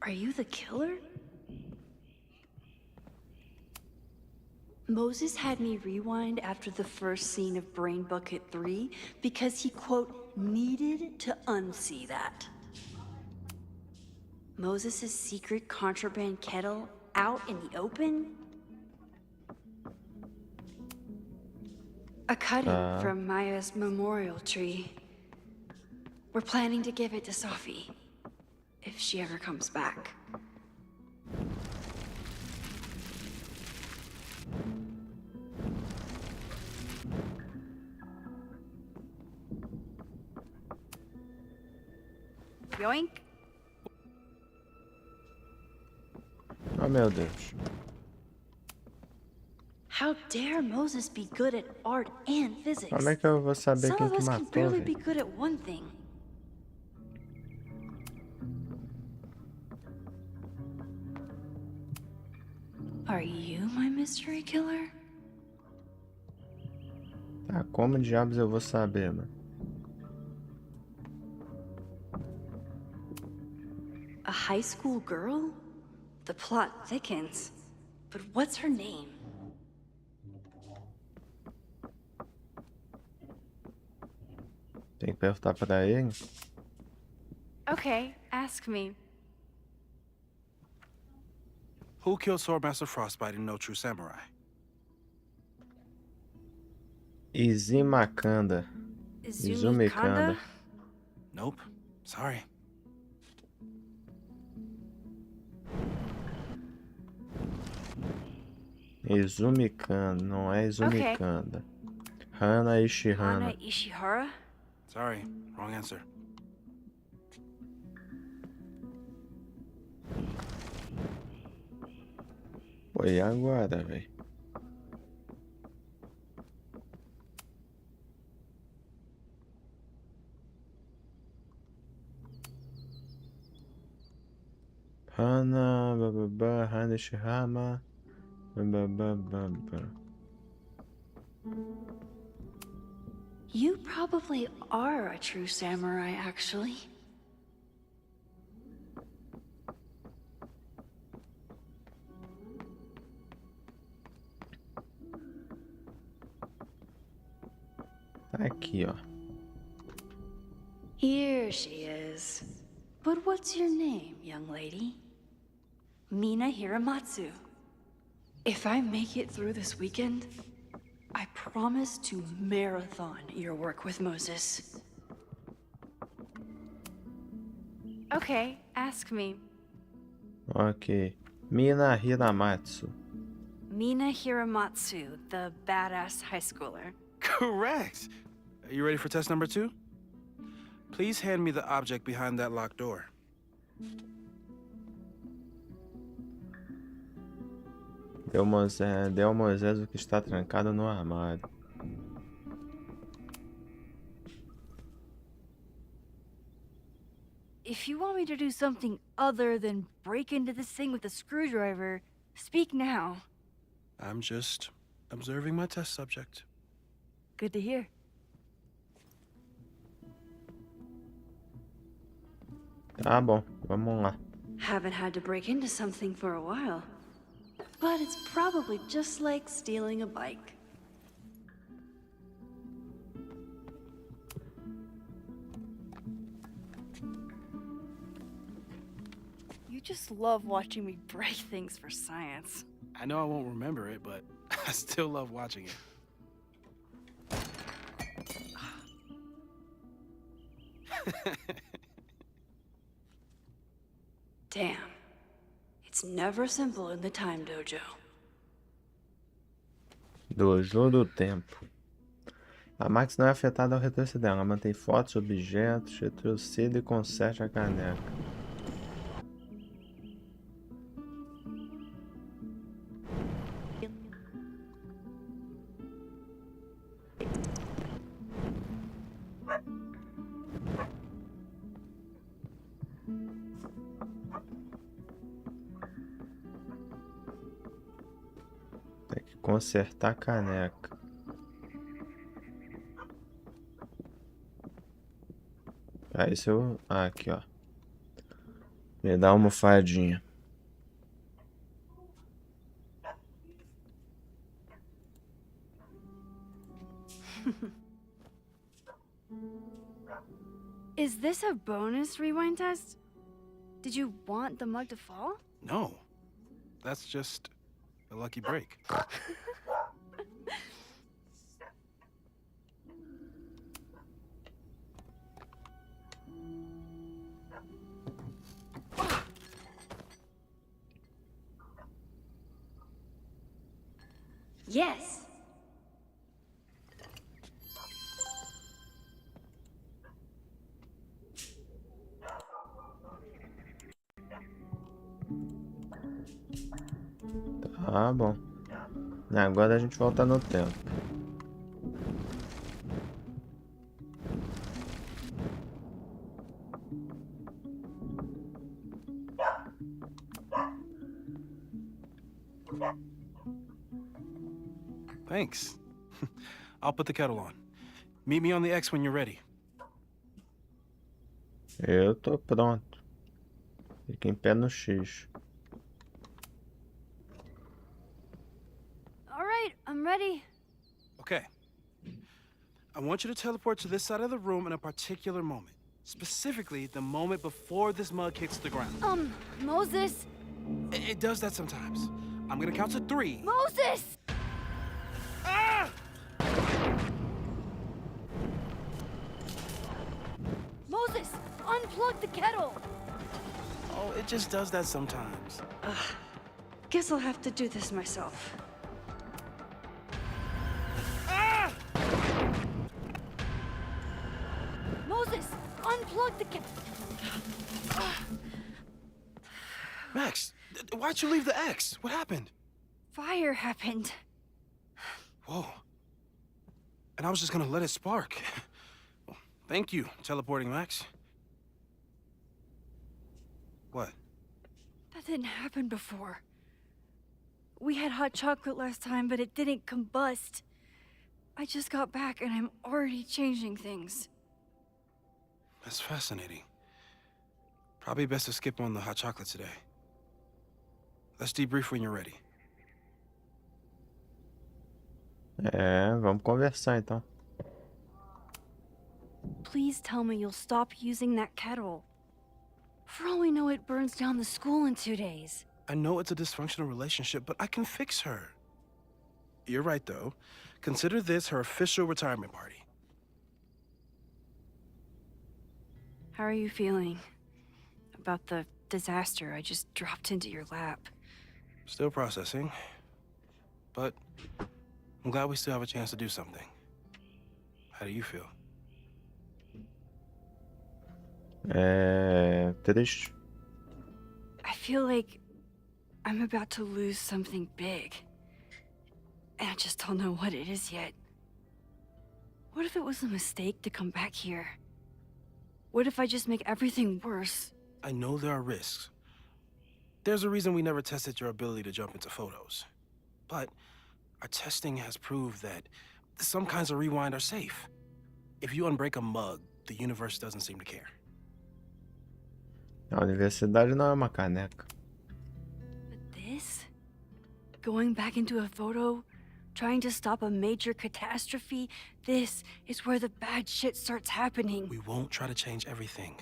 C: are you the killer? Moses had me rewind after the first scene of Brain Bucket 3 because he, quote, needed to unsee that. Moses' secret contraband kettle out in the open? A cutting from Maya's memorial tree. We're planning to give it to Sophie, if she ever comes back. Yoink.
A: Oh meu Deus.
C: How dare Moses be good at art and physics?
A: Como é que eu vou saber
C: Some
A: quem
C: of
A: que
C: us can
A: matou,
C: barely be
A: velho?
C: good at one thing. Are you my mystery killer?
A: Tá, como diabos eu vou saber, mano?
C: A high school girl? The plot thickens. But what's her name?
A: Tem que perguntar pra ele.
E: Okay, ask me.
L: Who killed Swordmaster Frostbite in No True Samurai?
A: Izumi Kanda. Izumi Kanda.
L: Nope. Sorry.
A: Izumi Kanda, não é Izumi
E: Okay.
A: Kanda. Hana Ishihara.
E: Hana Ishihara?
L: Sorry. Wrong answer.
A: Pô, e agora, velho? Hana, bababá, Hana Ishihara, bababá.
C: You probably are a true samurai, actually.
A: Tá aqui, ó.
C: Here she is. But what's your name, young lady? Mina Hiramatsu. If I make it through this weekend, I promise to marathon your work with Moses.
E: Okay, ask me.
A: Ok. Mina Hiramatsu.
E: Mina Hiramatsu, the badass high schooler.
L: Correct. Are you ready for test number 2? Please hand me the object behind that locked door.
A: Deu a Moisés o que está trancado no armário.
E: If you want me to do something other than break into this thing with a screwdriver, speak now.
L: I'm just observing my test subject.
E: Good to hear.
A: Tá bom, vamos lá.
C: Haven't had to break into something for a while. But it's probably just like stealing a bike.
E: You just love watching me break things for science.
L: I know I won't remember it, but I still love watching it.
C: Damn. It's never simple in the time dojo.
A: Dojo do tempo. A Max não é afetada ao retroceder. Ela mantém fotos, objetos, retrocede e conserte a caneca. Tem que consertar a caneca. Aí se eu... Ah, aqui, ó. Me dá uma almofadinha.
C: Is this a bonus rewind test? Did you want the mug to fall?
L: No. That's just a lucky break.
C: Yes.
A: Tá bom. Agora a gente volta no tempo.
L: Thanks. I'll put the kettle on. Meet me on the X when you're ready.
A: Eu tô pronto. Fica em pé no X.
C: All right, I'm ready.
L: Okay. I want you to teleport to this side of the room in a particular moment. Specifically, the moment before this mug hits the ground.
C: Moses.
L: It does that sometimes. I'm gonna count to 3.
C: Moses!
L: Ah!
C: Moses, unplug the kettle.
L: Oh, it just does that sometimes.
C: Guess I'll have to do this myself.
L: Ah!
C: Moses, unplug the kettle.
L: Max, why'd you leave the X? What happened?
C: Fire happened.
L: Whoa. And I was just gonna let it spark. Well, thank you, teleporting Max. What?
C: That didn't happen before. We had hot chocolate last time, but it didn't combust. I just got back and I'm already changing things.
L: That's fascinating. Probably best to skip on the hot chocolate today. Let's debrief when you're ready.
A: Vamos conversar então.
C: Please tell me you'll stop using that kettle. For all we know, it burns down the school in 2 days.
L: I know it's a dysfunctional relationship, but I can fix her. You're right, though. Consider this her official retirement party.
C: How are you feeling about the disaster I just dropped into your lap?
L: Still processing. But I'm glad we still have a chance to do something. How do you feel?
A: Triste.
C: I feel like I'm about to lose something big. And I just don't know what it is yet. What if it was a mistake to come back here? What if I just make everything worse?
L: I know there are risks. There's a reason we never tested your ability to jump into photos. But our testing has proved that some kinds of rewind are safe. If you unbreak a mug, the universe doesn't seem to care.
A: A universidade não é uma caneca.
C: But this? Going back into a photo? Trying to stop a major catastrophe? This is where the bad shit starts happening.
L: We won't try to change everything.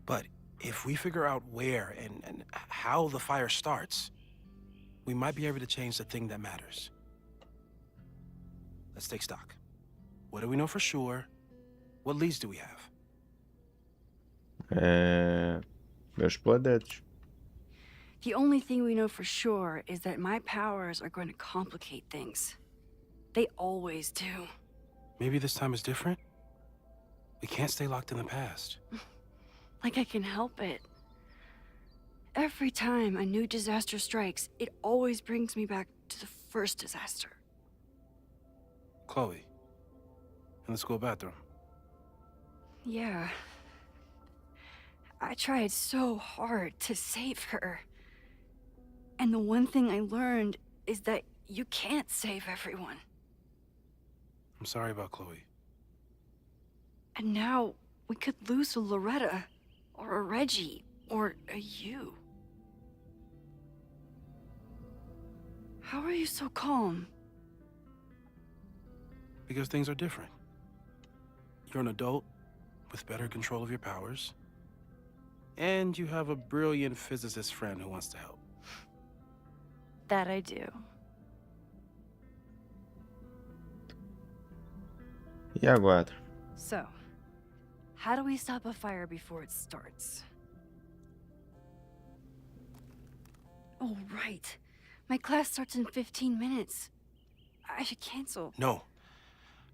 L: But if we figure out where and how the fire starts, we might be able to change the thing that matters. Let's take stock. What do we know for sure? What leads do we have?
A: Meus poderes.
C: The only thing we know for sure is that my powers are going to complicate things. They always do.
L: Maybe this time is different? We can't stay locked in the past.
C: Like I can help it. Every time a new disaster strikes, it always brings me back to the first disaster.
L: Chloe, in the school bathroom.
C: Yeah. I tried so hard to save her. And the one thing I learned is that you can't save everyone.
L: I'm sorry about Chloe.
C: And now we could lose a Loretta, or a Reggie, or a you. How are you so calm?
L: Because things are different. You're an adult with better control of your powers. And you have a brilliant physicist friend who wants to help.
C: That I do.
A: E agora?
C: So, how do we stop a fire before it starts? Oh, right. My class starts in 15 minutes. I should cancel.
L: No.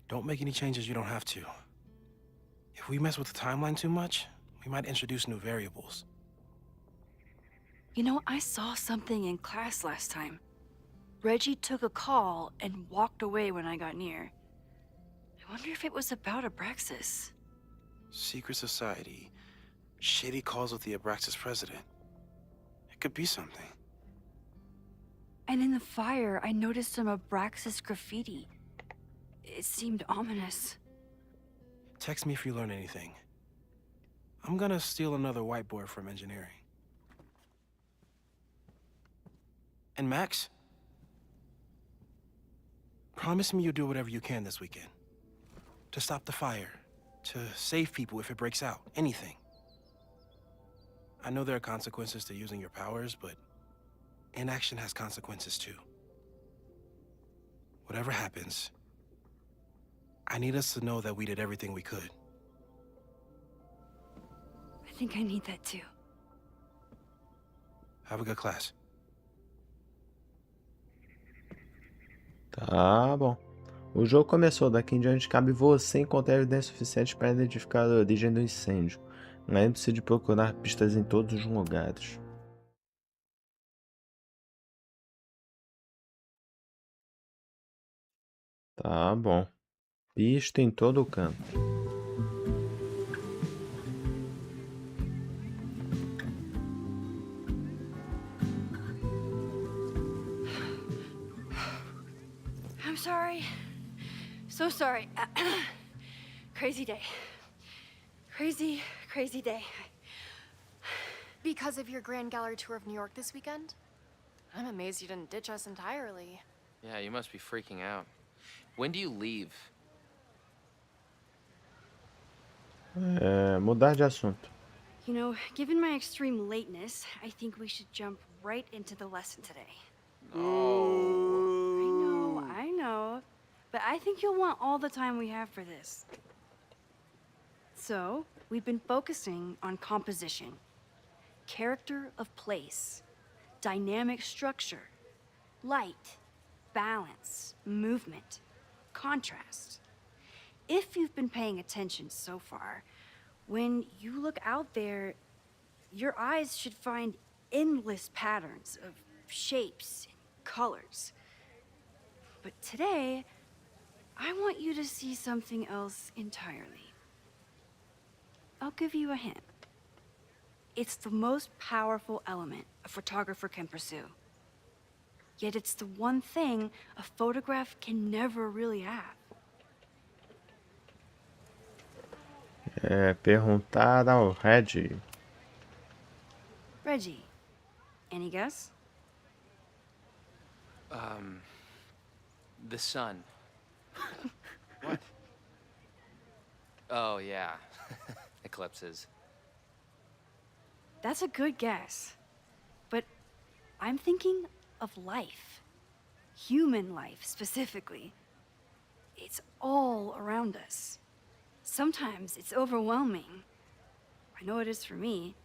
L: Don't make any changes you don't have to. If we mess with the timeline too much, we might introduce new variables.
C: You know, I saw something in class last time. Reggie took a call and walked away when I got near. I wonder if it was about Abraxas.
L: Secret society. Shady calls with the Abraxas president. It could be something.
C: And in the fire, I noticed some Abraxas graffiti. It seemed ominous.
L: Text me if you learn anything. I'm gonna steal another whiteboard from engineering. And Max? Promise me you'll do whatever you can this weekend. To stop the fire. To save people if it breaks out. Anything. I know there are consequences to using your powers, but inaction has consequences too. Whatever happens, I need us to know that we did everything we could.
C: I think I need that too.
L: Have a good class.
A: Tá bom. O jogo começou. Daqui em diante cabe você encontrar evidência suficiente para identificar a origem do incêndio. Lembre-se de procurar pistas em todos os lugares. Tá bom. Pista em todo o canto.
C: I'm sorry. So sorry. Crazy day. Crazy, crazy day.
M: Because of your Grand Gallery tour of New York this weekend? I'm amazed you didn't ditch us entirely.
N: Yeah, you must be freaking out. When do you leave?
A: Mudar de assunto.
C: You know, given my extreme lateness, I think we should jump right into the lesson today.
N: Oh.
C: I know. But I think you'll want all the time we have for this. So, we've been focusing on composition, character of place, dynamic structure, light, balance, movement, contrast. If you've been paying attention so far, when you look out there, your eyes should find endless patterns of shapes and colors. But today, I want you to see something else entirely. I'll give you a hint. It's the most powerful element a photographer can pursue. Yet it's the one thing a photograph can never really have.
A: Perguntar ao Reggie.
C: Reggie, any guess?
N: The sun. What? Oh, yeah. Eclipses.
C: That's a good guess. But I'm thinking of life. Human life, specifically. It's all around us. Sometimes it's overwhelming. I know it is for me.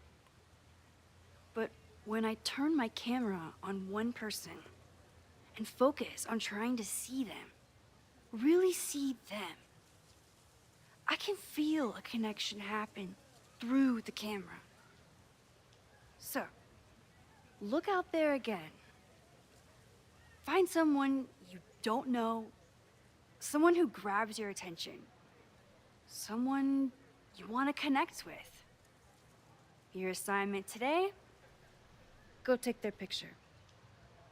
C: But when I turn my camera on one person and focus on trying to see them, really see them, I can feel a connection happen through the camera. So, look out there again. Find someone you don't know, someone who grabs your attention, someone you want to connect with. Your assignment today? Go take their picture.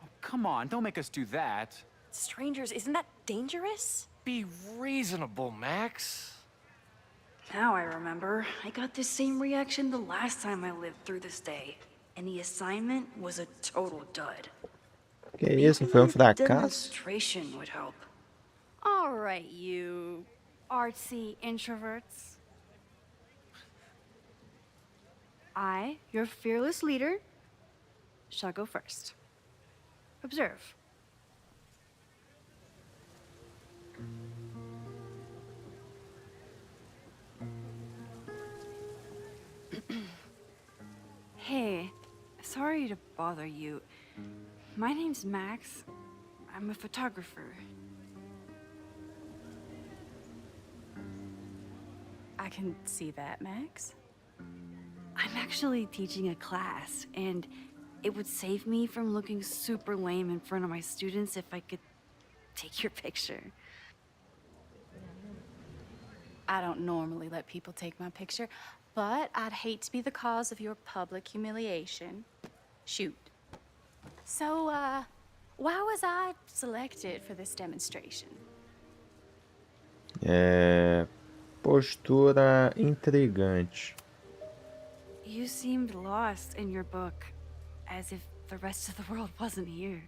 O: Oh, come on, don't make us do that.
M: Strangers, isn't that dangerous?
N: Be reasonable, Max.
C: Now I remember. I got the same reaction the last time I lived through this day. And the assignment was a total dud.
A: Que isso, foi fracasso?
C: Demonstration would help. All right, you artsy introverts. I, your fearless leader, shall go first. Observe. Hey, sorry to bother you. My name's Max. I'm a photographer.
E: I can see that, Max.
C: I'm actually teaching a class, and it would save me from looking super lame in front of my students if I could take your picture.
E: I don't normally let people take my picture, but I'd hate to be the cause of your public humiliation. Shoot. So, why was I selected for this demonstration?
A: Postura intrigante.
C: You seemed lost in your book, as if the rest of the world wasn't here.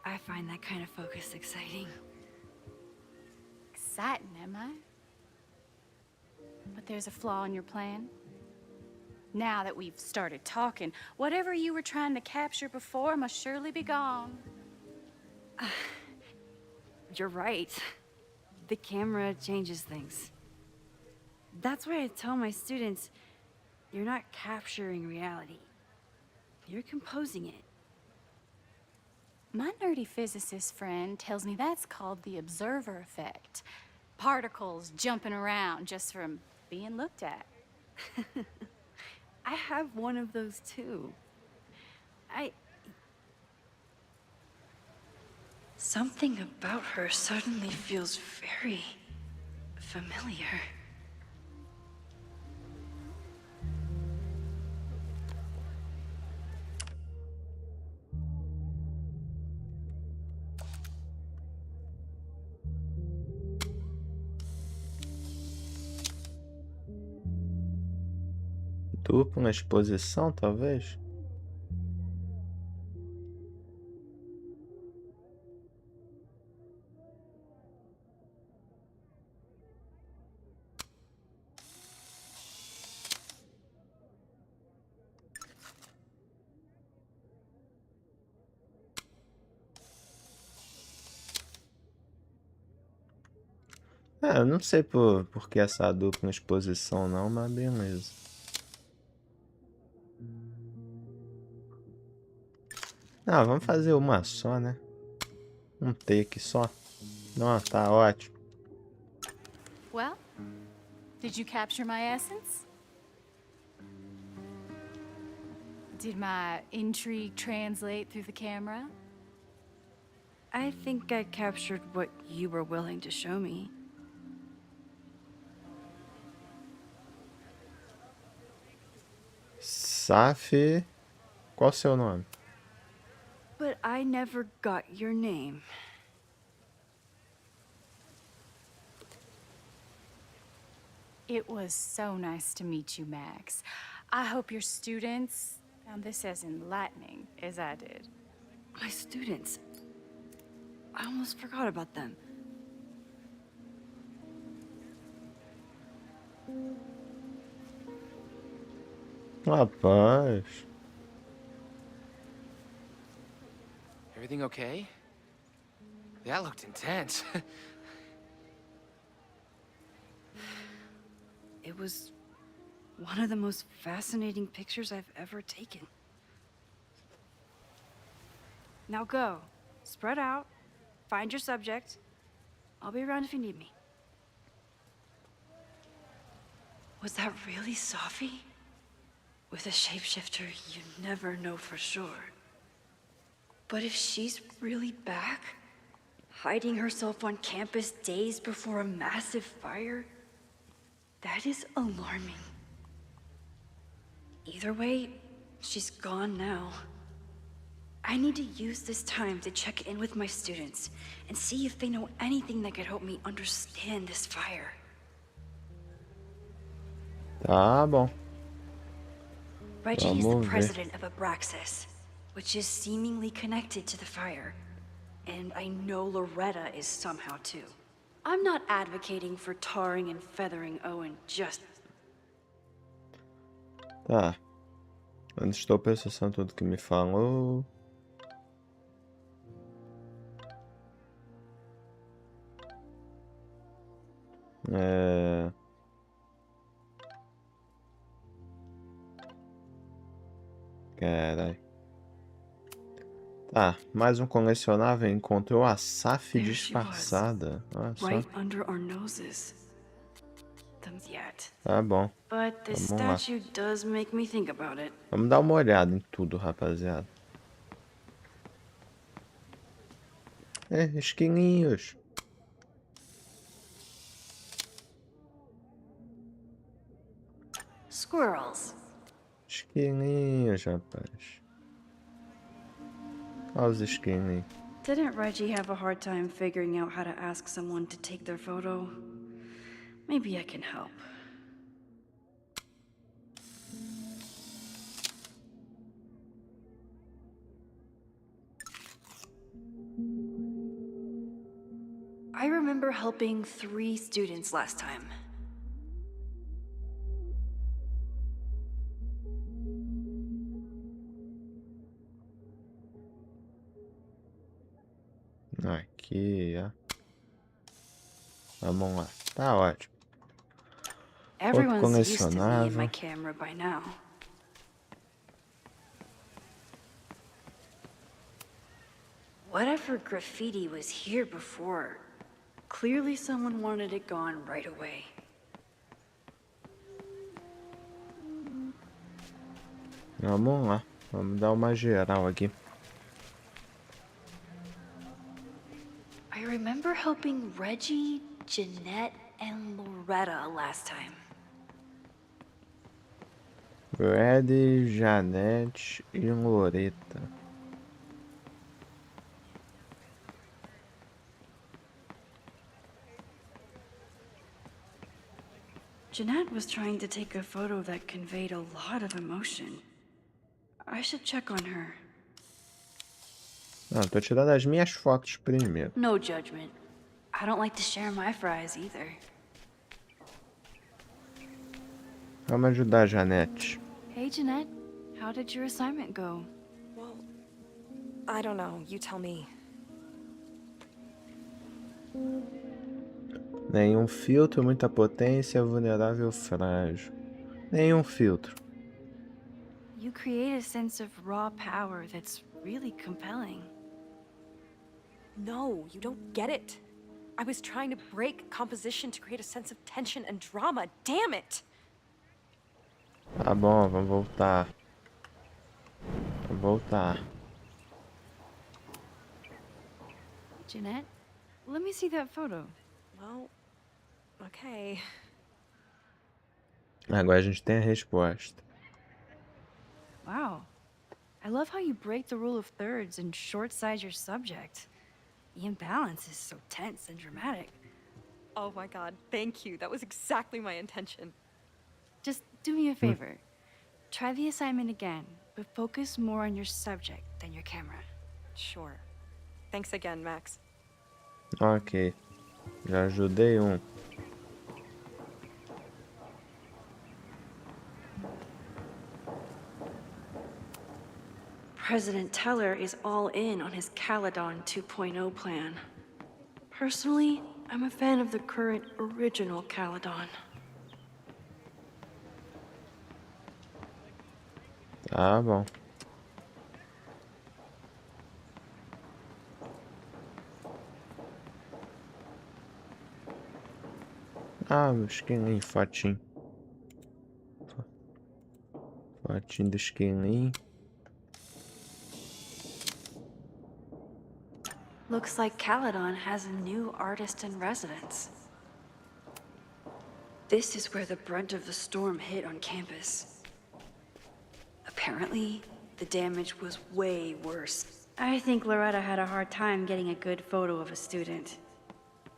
C: I find that kind of focus exciting.
E: Exciting, am I? But there's a flaw in your plan. Now that we've started talking, whatever you were trying to capture before must surely be gone.
C: You're right. The camera changes things. That's why I tell my students, you're not capturing reality. You're composing it.
E: My nerdy physicist friend tells me that's called the observer effect. Particles jumping around just from being looked at.
C: I have one of those too. Something about her suddenly feels very familiar.
A: Dupla exposição, talvez? Eu não sei por que essa dupla exposição não, mas beleza. Ah, vamos fazer uma só, né? Um take só. Não, tá ótimo.
E: Well, did you capture my essence? Did my intrigue translate through the camera?
C: I think I captured what you were willing to show me.
A: Safi, qual o seu nome?
C: But I never got your name.
E: It was so nice to meet you, Max. I hope your students found this as enlightening as I did.
C: My students. I almost forgot about them.
A: Rapaz.
N: Everything okay? That looked intense.
C: It was one of the most fascinating pictures I've ever taken. Now go. Spread out. Find your subject. I'll be around if you need me. Was that really Sophie? With a shapeshifter, you never know for sure. But if she's really back, hiding herself on campus days before a massive fire, that is alarming. Either way, she's gone now. I need to use this time to check in with my students and see if they know anything that could help me understand this fire.
A: Tá bom.
C: Reggie is the
A: Vamos ver.
C: president of Abraxas, which is seemingly connected to the fire. And I know Loretta is somehow too. I'm not advocating for tarring and feathering Owen just...
A: Tá. Ainda estou processando tudo que me falou. Carai. Tá, mais um colecionável encontrou a Saf disfarçada. Olha só.
C: Right under our noses. Yet.
A: Tá bom.
C: But the
A: Vamos lá.
C: statue does make me think about it.
A: Vamos dar uma olhada em tudo, rapaziada. Esquilinhos.
C: Squirrels.
A: Esquilinhos, rapaz. Olha os esquilinhos.
C: Didn't Reggie have a hard time figuring out how to ask someone to take their photo? Maybe I can help. I remember helping 3 students last time.
A: Aqui, ó. Vamos lá. Tá ótimo.
C: Everyone's used to me and
A: colecionável.
C: my camera by now. Whatever graffiti was here before, clearly someone wanted it gone right away.
A: Vamos lá. Vamos dar uma geral aqui.
C: I remember helping Reggie, Jeanette, and Loretta last time.
A: Brady, Janete e Loretta.
C: Jeanette was trying to take a photo that conveyed a lot of emotion. I should check on her.
A: Não, tô tirando as minhas fotos primeiro.
C: No judgment. I don't like to share my fries either.
A: Vamos ajudar a Janete.
E: Hey, Jeanette. How did your assignment go?
M: Well, I don't know. You tell me.
A: Nenhum filtro, muita potência, vulnerável, frágil. Nenhum filtro.
C: You create a sense of raw power that's really compelling.
M: No, you don't get it. I was trying to break composition to create a sense of tension and drama. Damn it!
A: Tá bom, vamos voltar. Vamos voltar.
E: Jeanette, let me see that photo.
M: Well, okay.
A: Agora a gente tem a resposta.
E: Wow. I love how you break the rule of thirds and short-size your subject. The imbalance is so tense and dramatic.
M: Oh my god, thank you. That was exactly my intention.
E: Just do me a favor. Try the assignment again, but focus more on your subject than your camera.
M: Sure. Thanks again, Max.
A: Ok. Já ajudei um.
C: President Teller is all in on his Caledon 2.0 plan. Personally, I'm a fan of the current original Caledon.
A: Tá bom. Ah, meu esquilinho, fotinho. Fotinho do esquilinho.
C: Looks like Caledon has a new artist in residence. This is where the brunt of the storm hit on campus. Apparently, the damage was way worse. I think Loretta had a hard time getting a good photo of a student.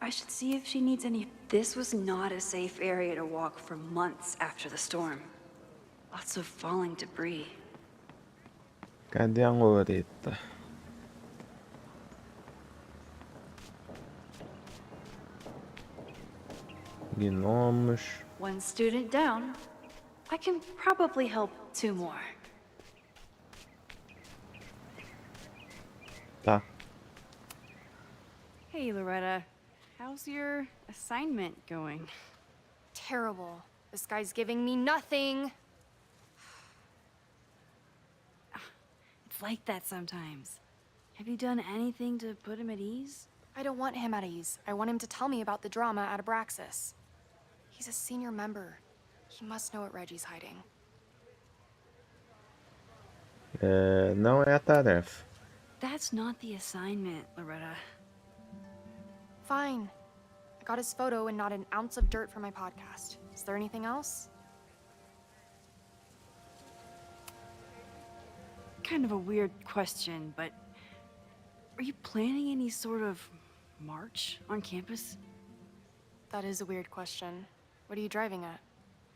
C: I should see if she needs any... This was not a safe area to walk for months after the storm. Lots of falling debris.
A: Cadê a Loretta? Gnomos.
C: One student down. I can probably help 2 more.
A: Tá.
C: Hey, Loretta. How's your assignment going?
M: Terrible. This guy's giving me nothing.
C: It's like that sometimes. Have you done anything to put him at ease?
M: I don't want him at ease. I want him to tell me about the drama at Abraxas. He's a senior member. He must know what Reggie's hiding.
A: Não é a tarefa.
C: That's not the assignment, Loretta.
M: Fine. I got his photo and not an ounce of dirt for my podcast. Is there anything else?
C: Kind of a weird question, but are you planning any sort of march on campus?
M: That is a weird question. What are you driving at?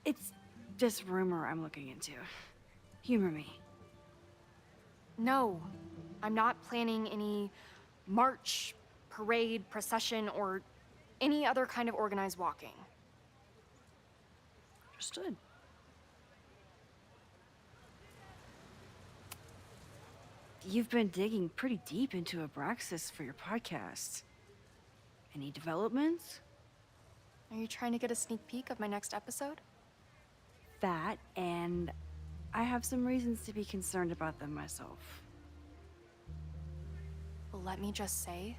C: It's just rumor I'm looking into. Humor me.
M: No, I'm not planning any march, parade, procession, or any other kind of organized walking.
C: Understood. You've been digging pretty deep into Abraxas for your podcast. Any developments?
M: Are you trying to get a sneak peek of my next episode?
C: That, and I have some reasons to be concerned about them myself.
M: Well, let me just say,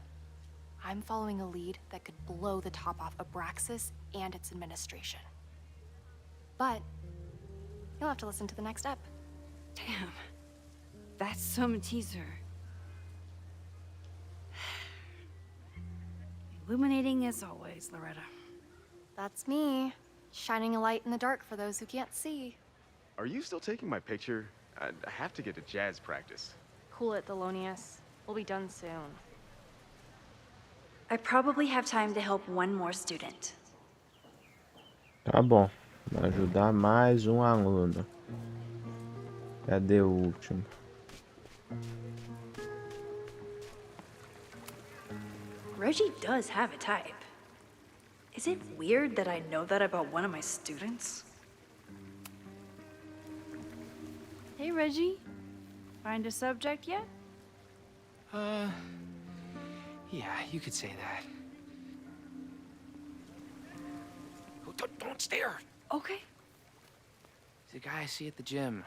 M: I'm following a lead that could blow the top off Abraxas and its administration. But you'll have to listen to the next ep.
C: Damn. That's some teaser. Illuminating as always, Loretta.
M: That's me, shining a light in the dark for those who can't see.
P: Are you still taking my picture? I have to get to jazz practice.
M: Cool it, Thelonious. We'll be done soon.
C: I probably have time to help 1 more student.
A: Tá bom. Vai ajudar mais um aluno. Cadê o último?
C: Reggie does have a type. Is it weird that I know that about one of my students? Hey, Reggie. Find a subject yet?
N: Yeah, you could say that. Oh, don't stare!
C: Okay.
N: He's a guy I see at the gym.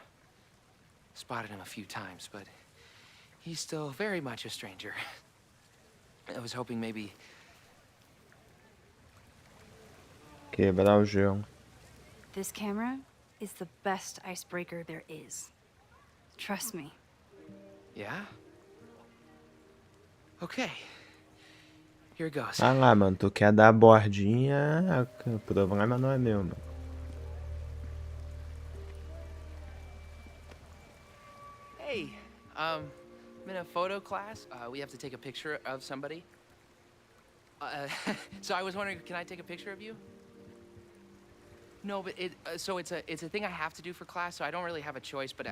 N: Spotted him a few times, but he's still very much a stranger. I was hoping maybe...
A: Quebrar o gelo.
C: This camera is the best icebreaker there is. Trust me.
N: Yeah? Okay. Here goes.
A: Ah lá, mano, tu quer dar a bordinha, o problema não é meu, mano.
N: Hey, I'm in a photo class. We have to take a picture of somebody. So I was wondering, can I take a picture of you? No, but so it's a thing I have to do for class, so I don't really have a choice, but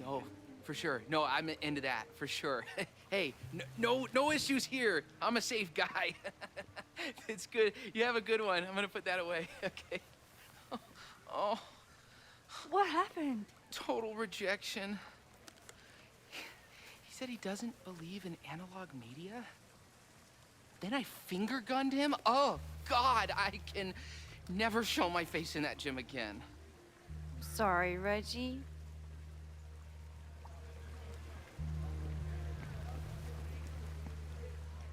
N: no, for sure. No, I'm into that, for sure. Hey, no issues here. I'm a safe guy. It's good. You have a good one. I'm gonna put that away. Okay. Oh.
C: What happened?
N: Total rejection. He said he doesn't believe in analog media. Then I finger gunned him? Oh, God, I can never show my face in that gym again.
C: Sorry, Reggie.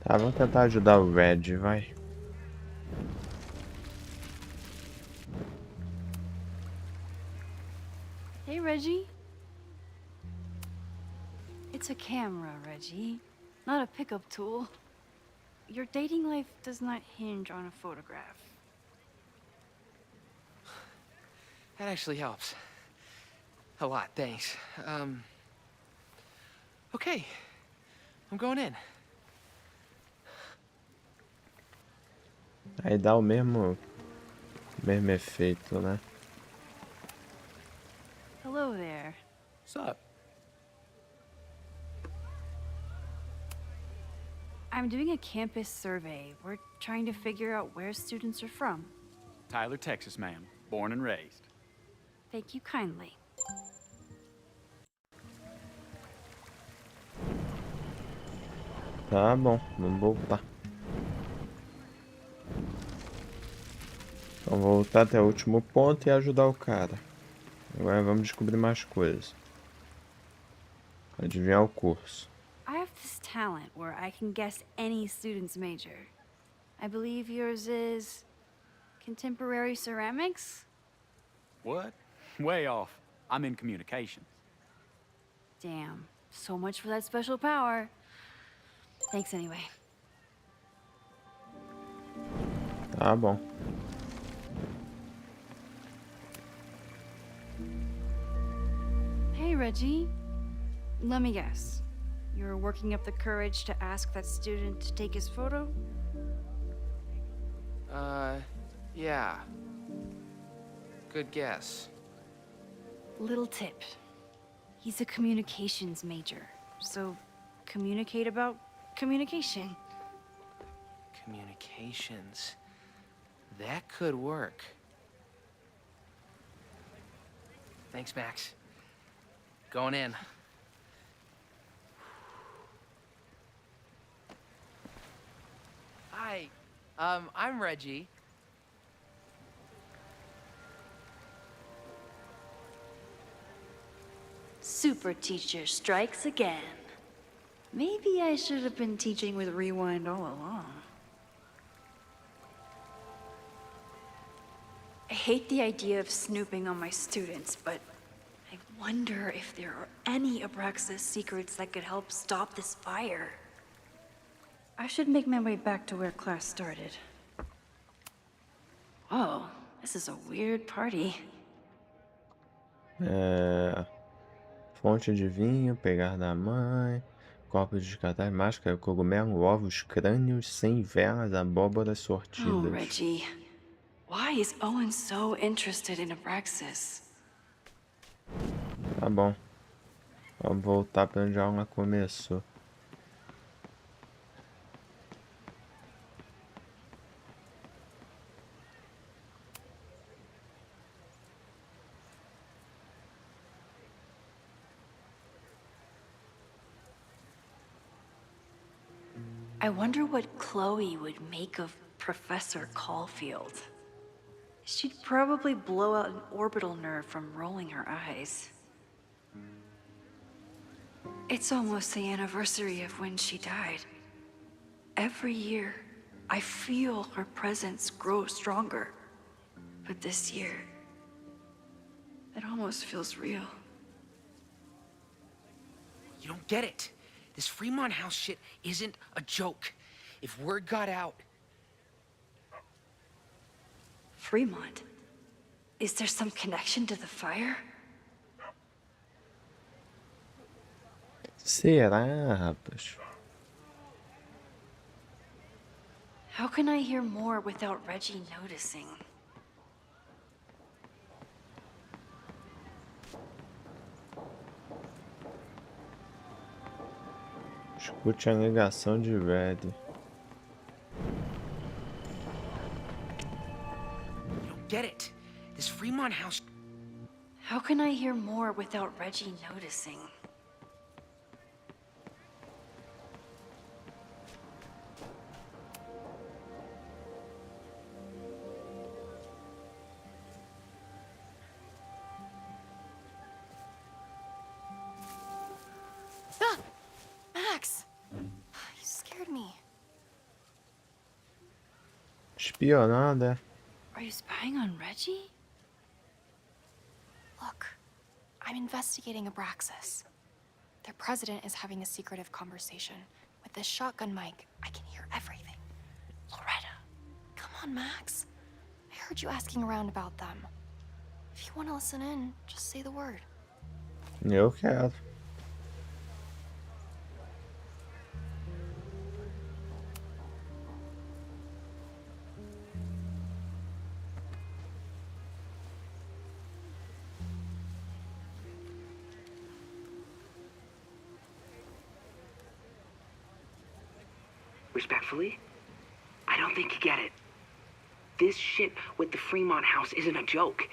A: Tá, vamos tentar ajudar o Red, vai.
C: It's a camera, Reggie, not a pickup tool. Your dating life does not hinge on a photograph.
N: That actually helps. A lot, thanks. Okay. I'm going in.
A: Aí dá o mesmo efeito, né?
C: Hello there.
O: What's up?
C: I'm doing a campus survey. We're trying to figure out where students are from.
O: Tyler, Texas, ma'am. Born and raised.
C: Thank you kindly.
A: Tá bom, vamos voltar. Vamos voltar até o último ponto e ajudar o cara. Agora vamos descobrir mais coisas. Adivinhar o curso.
C: I have this talent where I can guess any student's major. I believe yours is contemporary ceramics?
O: What? Way off. I'm in communications.
C: Damn, so much for that special power. Thanks anyway.
A: Tá bom.
C: Hey, Reggie. Let me guess. You're working up the courage to ask that student to take his photo?
N: Yeah. Good guess.
C: Little tip. He's a communications major, so communicate about communication.
N: Communications. That could work. Thanks, Max. Going in. Hi. I'm Reggie.
C: Super teacher strikes again. Maybe I should have been teaching with Rewind all along. I hate the idea of snooping on my students, but I wonder if there are any Abraxas secrets that could help stop this fire. I should make my way back to where class started. Whoa, this is a weird party.
A: Fonte de vinho, pegar da mãe, corpos descartáveis, máscara, cogumelo, ovos, crânios, sem velas, abóboras sortidas.
C: Oh, Reggie. Why is Owen so interested in Abraxas?
A: Tá bom. Vamos voltar para onde a aula começou.
C: I wonder what Chloe would make of Professor Caulfield. She'd probably blow out an orbital nerve from rolling her eyes. It's almost the anniversary of when she died. Every year, I feel her presence grow stronger. But this year, it almost feels real.
N: You don't get it. This Fremont House shit isn't a joke. If word got out...
C: Fremont? Is there some connection to the fire?
A: Será, rapaz?
C: How can I hear more without Reggie noticing?
A: Escute a ligação de Red.
N: You don't get it. This Fremont House...
C: How can I hear more without Reggie noticing?
M: Ah! Max! You scared me.
A: Espionada.
C: Are you spying on Reggie?
M: Look, I'm investigating Abraxas. They're president is having a secretive conversation. With this shotgun mic, I can hear everything. Loretta, come on, Max. I heard you asking around about them. If you want to listen in, just say the word.
A: Eu quero.
Q: Respectfully, I don't think you get it. This shit with the Fremont house isn't a joke.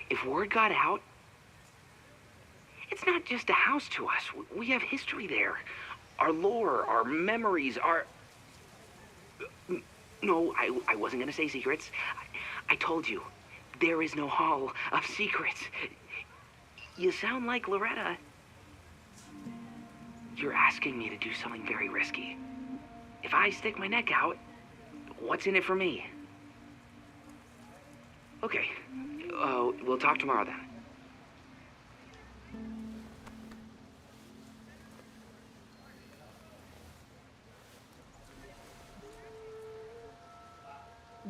Q: If word got out, it's not just a house to us. We have history there. Our lore, our memories, our... No, I wasn't gonna say secrets. I told you, there is no hall of secrets. You sound like Loretta. You're asking me to do something very risky. If I stick my neck out, what's in it for me? Okay, we'll talk tomorrow then.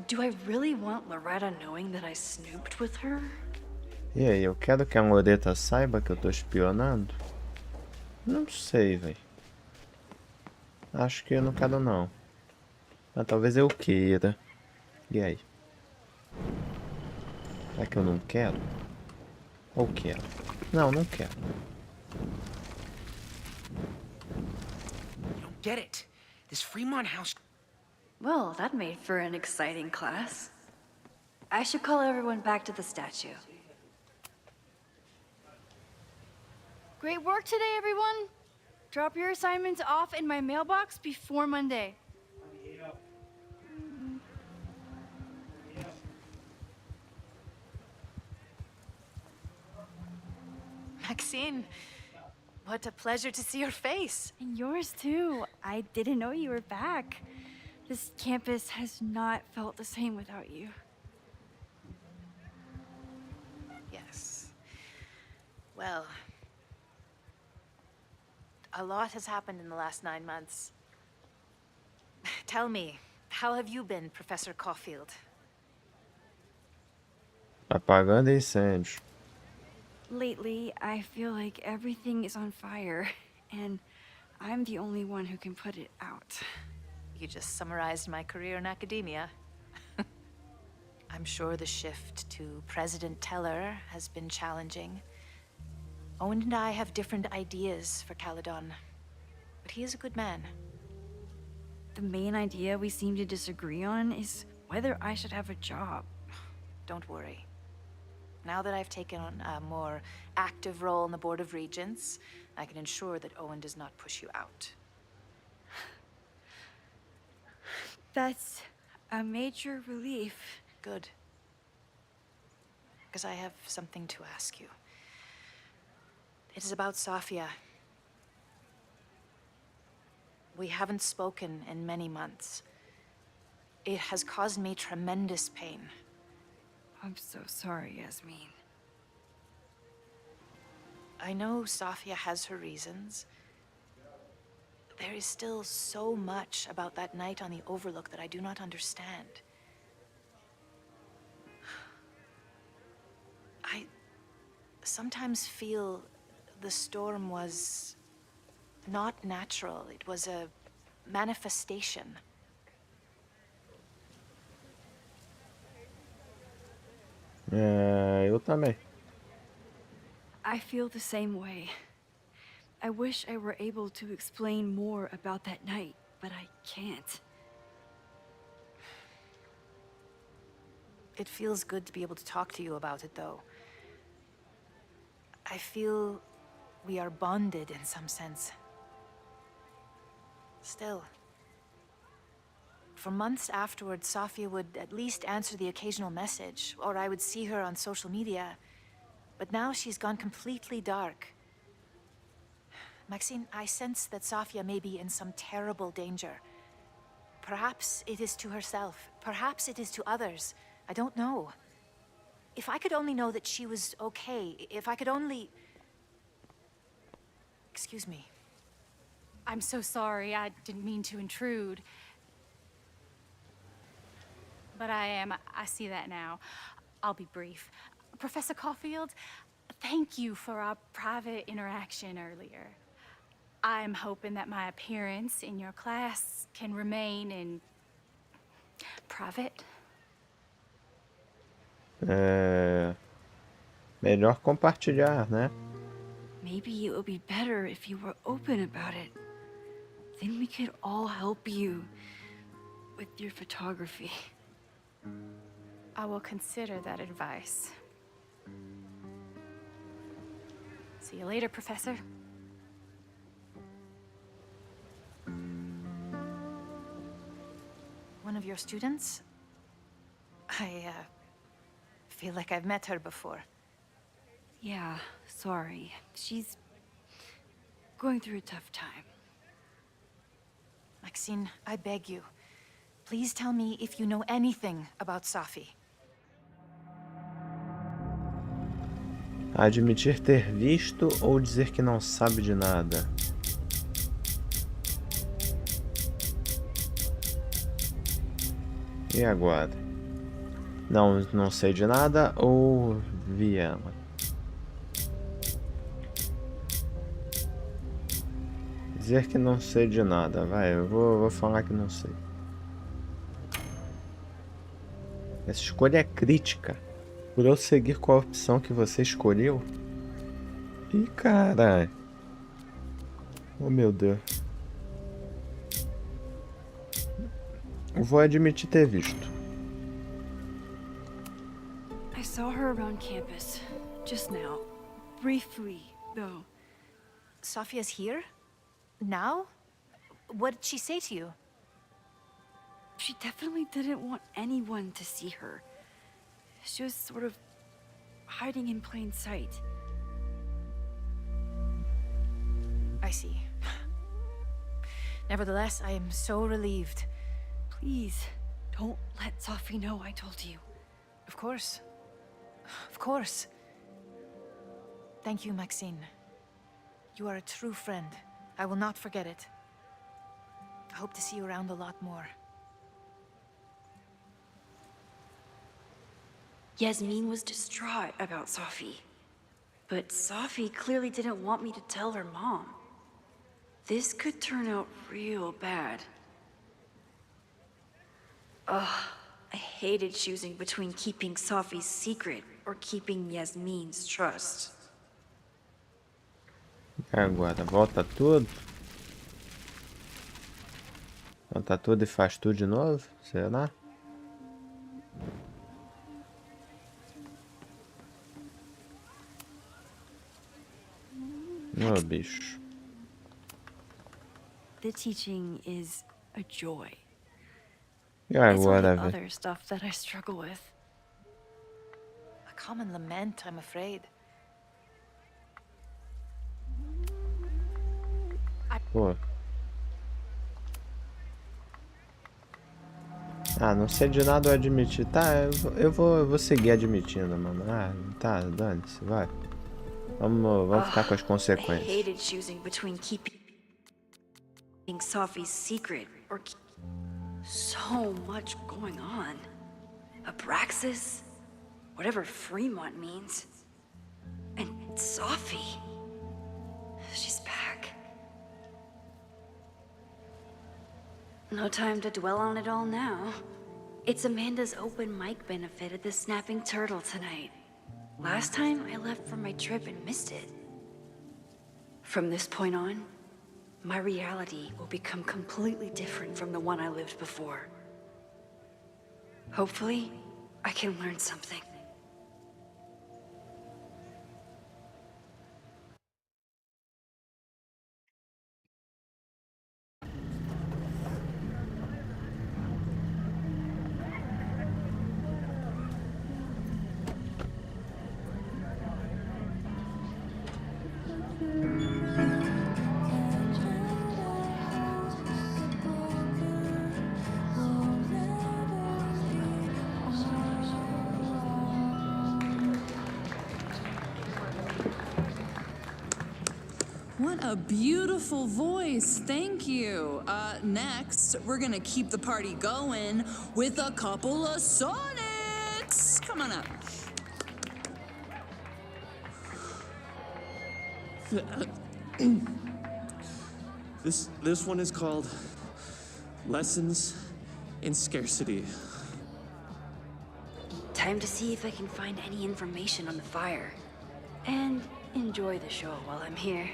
C: Do I really want Loretta knowing that I snooped with her?
A: E aí, eu quero que a Loretta saiba que eu tô espionando? Não sei, velho. Acho que eu não quero não. Mas talvez eu queira. E aí? Será que eu não quero? Ou quero? Não, não quero.
N: You don't get it. This Fremont house...
C: Well, that made for an exciting class. I should call everyone back to the statue.
R: Great work today, everyone. Drop your assignments off in my mailbox before Monday.
S: Maxine, what a pleasure to see your face.
R: And yours too. I didn't know you were back. This campus has not felt the same without you.
S: Yes. Well, a lot has happened in the last 9 months. Tell me, how have you been, Professor Caulfield?
A: Apagando incêndio.
R: Lately, I feel like everything is on fire, and I'm the only one who can put it out.
S: You just summarized my career in academia. I'm sure the shift to President Teller has been challenging. Owen and I have different ideas for Caledon, but he is a good man.
R: The main idea we seem to disagree on is whether I should have a job.
S: Don't worry. Now that I've taken on a more active role in the Board of Regents, I can ensure that Owen does not push you out.
R: That's a major relief.
S: Good. Because I have something to ask you. It is about Sofia. We haven't spoken in many months. It has caused me tremendous pain.
R: I'm so sorry, Yasmin.
S: I know Sofia has her reasons. There is still so much about that night on the Overlook that I do not understand. I sometimes feel the storm was not natural. It was a manifestation.
A: Eu também.
R: I feel the same way. I wish I were able to explain more about that night, but I can't.
S: It feels good to be able to talk to you about it, though. I feel we are bonded in some sense. Still. For months afterwards, Sofia would at least answer the occasional message, or I would see her on social media. But now she's gone completely dark. Maxine, I sense that Sofia may be in some terrible danger. Perhaps it is to herself. Perhaps it is to others. I don't know. If I could only know that she was okay, if I could only... excuse me.
E: I'm so sorry. I didn't mean to intrude. But I see that now. I'll be brief. Professor Caulfield, thank you for our private interaction earlier. I'm hoping that my appearance in your class can remain in private.
A: Melhor compartilhar, né?
R: Maybe it would be better if you were open about it. Then we could all help you with your photography.
E: I will consider that advice. See you later, Professor.
S: One of your students? I feel like I've met her before.
R: Yeah, sorry. She's going through a tough time.
S: Maxine, I beg you. Please tell me if you know anything about Safi.
A: Admitir ter visto ou dizer que não sabe de nada? E agora? Não sei de nada ou vi ela? Dizer que não sei de nada, vai, eu vou falar que não sei. Essa escolha é crítica. Prosseguir com a opção que você escolheu? Ih, caralho. Oh, meu Deus. Eu vou admitir ter visto.
R: I saw her around campus just now. Briefly, though.
S: Safia's here? Now? What did she say to you?
R: She definitely didn't want anyone to see her. She was sort of hiding in plain sight.
S: I see. Nevertheless, I am so relieved.
R: Please, don't let Safi know I told you.
S: Of course. Of course. Thank you, Maxine. You are a true friend. I will not forget it. I hope to see you around a lot more.
R: Yasmin was distraught about Safi. But Safi clearly didn't want me to tell her mom. This could turn out real bad. Ugh, I hated choosing between keeping Safi's secret or keeping Yasmin's trust.
A: Agora, volta tudo. Volta tudo e faz tudo de novo? Será? Oh, bicho.
R: The teaching is a joy.
A: E agora,
R: it's all the
A: velho?
R: other stuff that I struggle with.
S: A common lament, I'm afraid.
A: Pô. Ah, não sei de nada, eu admitir. Tá, eu vou seguir admitindo, mano. Ah, tá, dane-se, vai. Vamos ficar com as
R: I
A: consequências.
R: hated choosing between keeping Safi's secret or so much going on. Abraxas, whatever Fremont means, and Safi. She's back. No time to dwell on it all now. It's Amanda's open mic benefit at the Snapping Turtle tonight. Last time, I left for my trip and missed it. From this point on, my reality will become completely different from the one I lived before. Hopefully, I can learn something.
T: A beautiful voice, thank you. Next, we're gonna keep the party going with a couple of sonnets. Come on up.
U: This one is called Lessons in Scarcity.
R: Time to see if I can find any information on the fire. And enjoy the show while I'm here.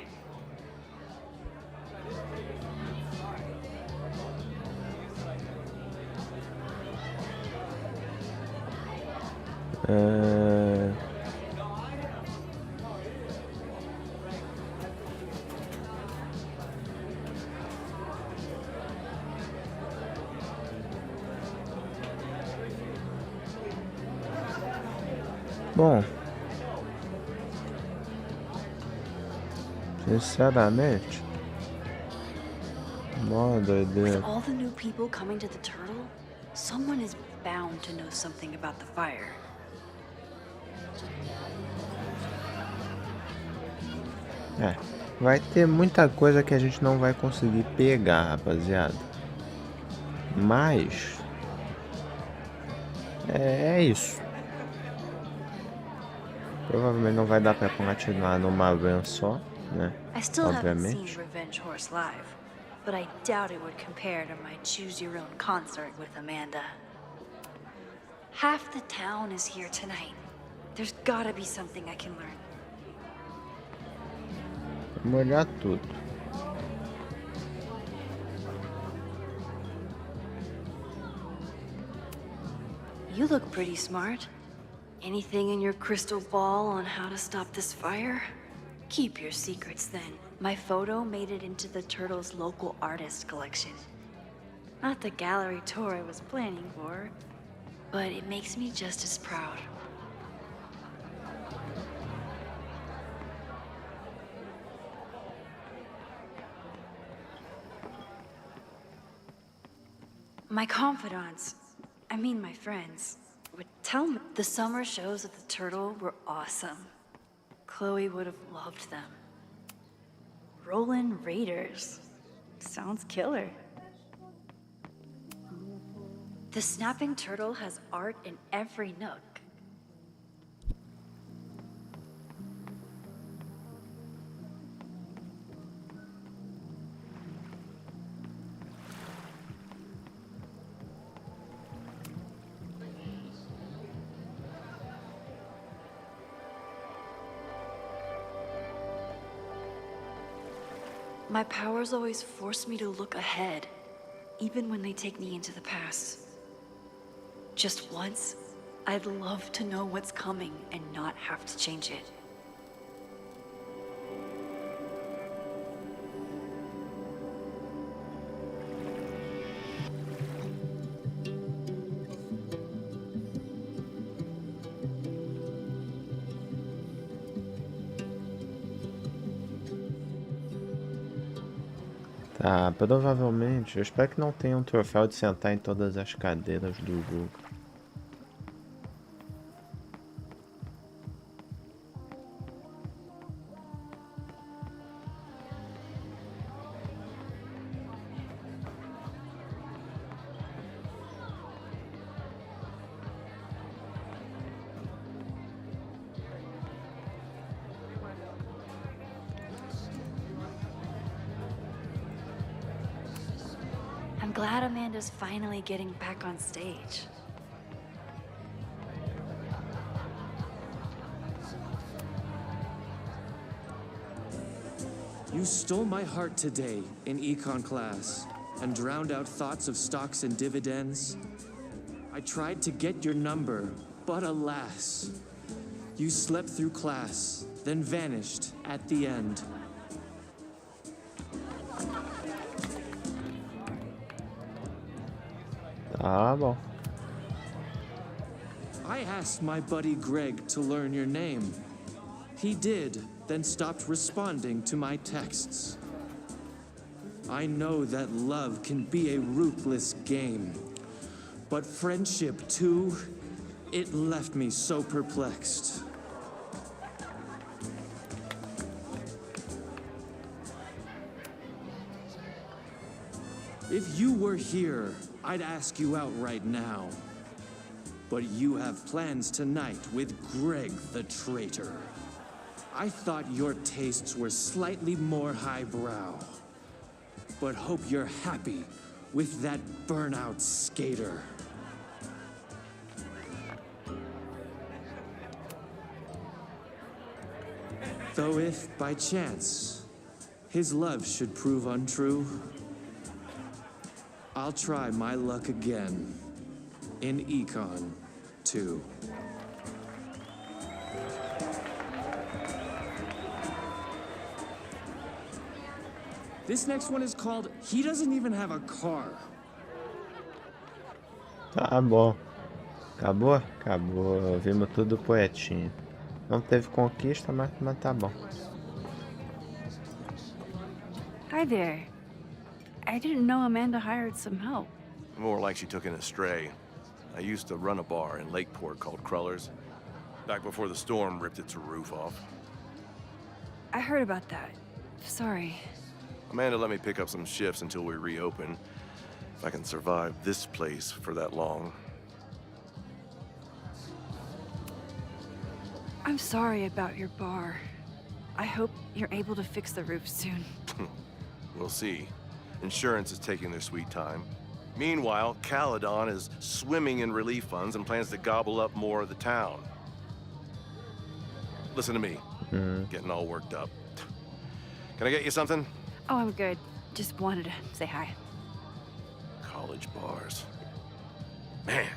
A: Bom, sinceramente, mó doideira.
R: With all the new people coming to the turtle, someone is bound to know something about the fire.
A: Vai ter muita coisa que a gente não vai conseguir pegar, rapaziada. Mas é isso. Provavelmente não vai dar pra continuar numa run só, né?
R: I still haven't seen
A: Obviamente.
R: Revenge Horse live, but I doubt it would compare to my Choose Your Own concert with Amanda. Half the town is here tonight. There's gotta be something I can learn.
A: Vamos olhar tudo.
R: You look pretty smart. Anything in your crystal ball on how to stop this fire? Keep your secrets then. My photo made it into the Turtle's local artist collection. Not the gallery tour I was planning for, but it makes me just as proud. My confidants, I mean my friends, would tell me the summer shows at the Turtle were awesome. Chloe would have loved them. Rollin' Raiders. Sounds killer. The Snapping Turtle has art in every nook. My powers always force me to look ahead, even when they take me into the past. Just once, I'd love to know what's coming and not have to change it.
A: Tá, provavelmente. Eu espero que não tenha um troféu de sentar em todas as cadeiras do jogo.
R: I'm glad Amanda's finally getting back on stage.
U: You stole my heart today in econ class and drowned out thoughts of stocks and dividends. I tried to get your number, but alas, you slept through class, then vanished at the end.
A: Tá bom.
U: I asked my buddy Greg to learn your name. He did, then stopped responding to my texts. I know that love can be a ruthless game, but friendship too, it left me so perplexed. If you were here, I'd ask you out right now. But you have plans tonight with Greg the traitor. I thought your tastes were slightly more highbrow. But hope you're happy with that burnout skater. Though if, by chance, his love should prove untrue, I'll try my luck again in Econ 2. This next one is called He Doesn't Even Have a Car.
A: Tá bom. Acabou? Acabou. Vimos tudo poetinho. Não teve conquista, mas tá bom.
C: Hi there. I didn't know Amanda hired some help.
B: More like she took in a stray. I used to run a bar in Lakeport called Crullers, back before the storm ripped its roof off.
C: I heard about that. Sorry.
B: Amanda let me pick up some shifts until we reopen. If I can survive this place for that long.
C: I'm sorry about your bar. I hope you're able to fix the roof soon.
B: We'll see. Insurance is taking their sweet time. Meanwhile, Caledon is swimming in relief funds and plans to gobble up more of the town. Listen to me. Getting all worked up. Can I get you something?
C: Oh, I'm good. Just wanted to say hi.
B: College bars. Man.